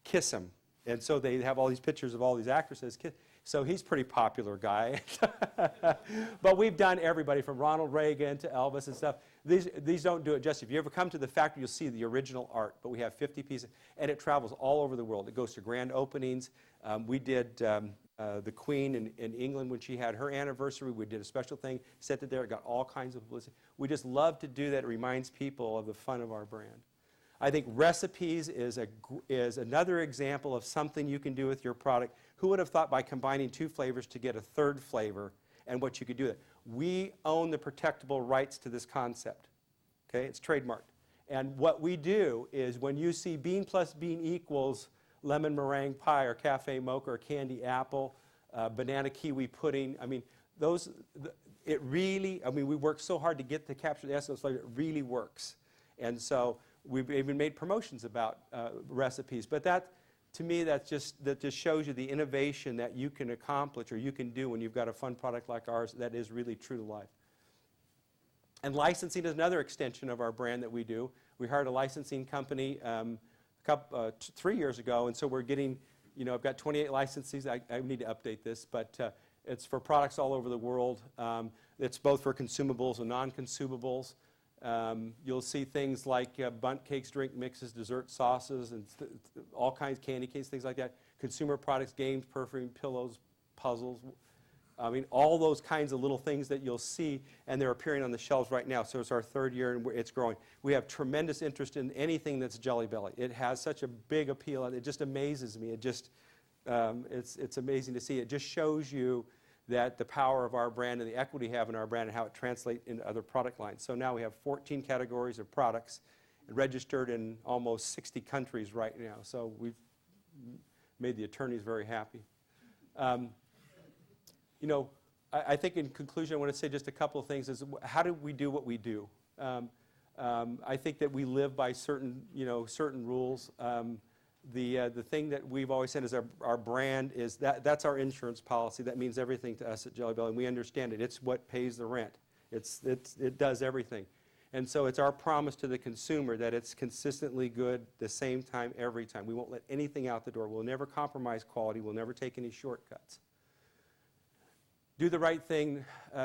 kiss him. And so they have all these pictures of all these actresses. So he's a pretty popular guy. But we've done everybody from Ronald Reagan to Elvis and stuff. These don't do it justice. If you ever come to the factory, you'll see the original art. But we have 50 pieces, and it travels all over the world. It goes to grand openings. We did the Queen in England when she had her anniversary. We did a special thing, sent it there. It got all kinds of publicity. We just love to do that. It reminds people of the fun of our brand. I think recipes is another example of something you can do with your product. Who would have thought by combining 2 flavors to get a 3rd flavor and what you could do with it? We own the protectable rights to this concept. Okay, it's trademarked. And what we do is when you see bean plus bean equals lemon meringue pie or cafe mocha or candy apple, banana kiwi pudding. I mean, it really, I mean, we work so hard to get to capture the essence of flavor. It really works. And so we've even made promotions about recipes. But that, to me, that just shows you the innovation that you can accomplish or you can do when you've got a fun product like ours that is really true to life. And licensing is another extension of our brand that we do. We hired a licensing company 3 years ago, and so we're getting, I've got 28 licensees. I need to update this, but it's for products all over the world. It's both for consumables and non-consumables. You'll see things like bundt cakes, drink mixes, dessert sauces, and all kinds of candy canes, things like that. Consumer products, games, perfume, pillows, puzzles. I mean, all those kinds of little things that you'll see, and they're appearing on the shelves right now. So it's our 3rd year, and it's growing. We have tremendous interest in anything that's Jelly Belly. It has such a big appeal, and it just amazes me. It just, it's amazing to see. It just shows you that the power of our brand and the equity we have in our brand and how it translates into other product lines. So now we have 14 categories of products registered in almost 60 countries right now. So we've made the attorneys very happy. I think in conclusion, I want to say just a couple of things. Is how do we do what we do? I think that we live by certain rules. The thing that we've always said is our brand is that's our insurance policy. That means everything to us at Jelly Belly, and we understand it. It's what pays the rent. It does everything. And so it's our promise to the consumer that it's consistently good the same time every time. We won't let anything out the door. We'll never compromise quality. We'll never take any shortcuts. Do the right thing,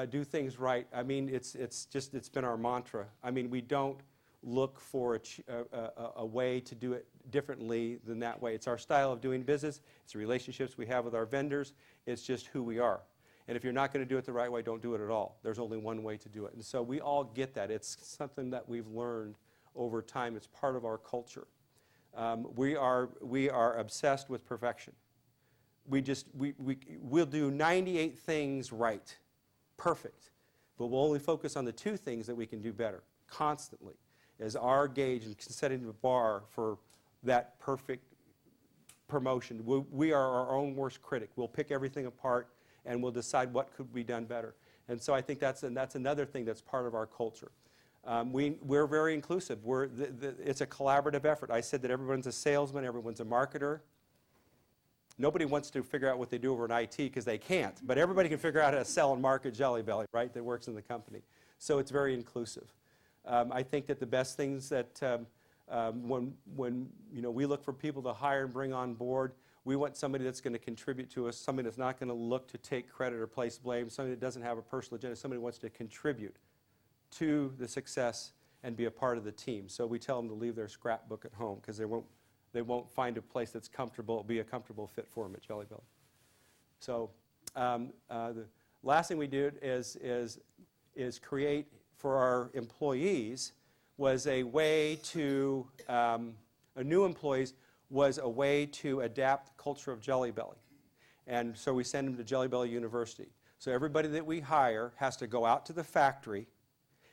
do things right. I mean, it's been our mantra. I mean, we don't look for a way to do it differently than that way. It's our style of doing business. It's the relationships we have with our vendors. It's just who we are. And if you're not going to do it the right way, don't do it at all. There's only one way to do it. And so we all get that. It's something that we've learned over time. It's part of our culture. We are obsessed with perfection. We'll do 98 things right, perfect, but we'll only focus on the 2 things that we can do better constantly as our gauge and setting the bar for that perfect promotion. We are our own worst critic. We'll pick everything apart and we'll decide what could be done better. And so I think that's another thing that's part of our culture. We're very inclusive. It's a collaborative effort. I said that everyone's a salesman, everyone's a marketer. Nobody wants to figure out what they do over in IT because they can't, but everybody can figure out how to sell and market Jelly Belly, right, that works in the company. So it's very inclusive. I think that the best things that when we look for people to hire and bring on board, we want somebody that's going to contribute to us, somebody that's not going to look to take credit or place blame, somebody that doesn't have a personal agenda, somebody who wants to contribute to the success and be a part of the team. So we tell them to leave their scrapbook at home because they won't find a place that's comfortable, be a comfortable fit for them at Jelly Belly. So the last thing we did is create for our employees was a way to, new employees was a way to adapt the culture of Jelly Belly. And so we send them to Jelly Belly University. So everybody that we hire has to go out to the factory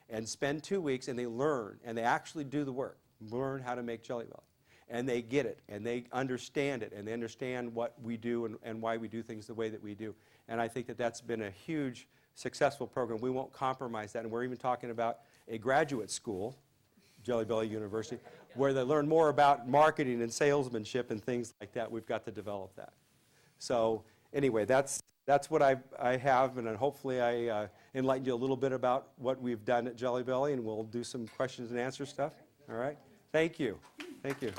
and spend 2 weeks, and they learn, and they actually do the work, learn how to make Jelly Belly. And they get it, and they understand it, and they understand what we do and why we do things the way that we do. And I think that that's been a huge successful program. We won't compromise that, and we're even talking about a graduate school, Jelly Belly University, where they learn more about marketing and salesmanship and things like that. We've got to develop that. So anyway, that's what I have, and hopefully I enlightened you a little bit about what we've done at Jelly Belly, and we'll do some questions and answer stuff. All right? Thank you. Thank you.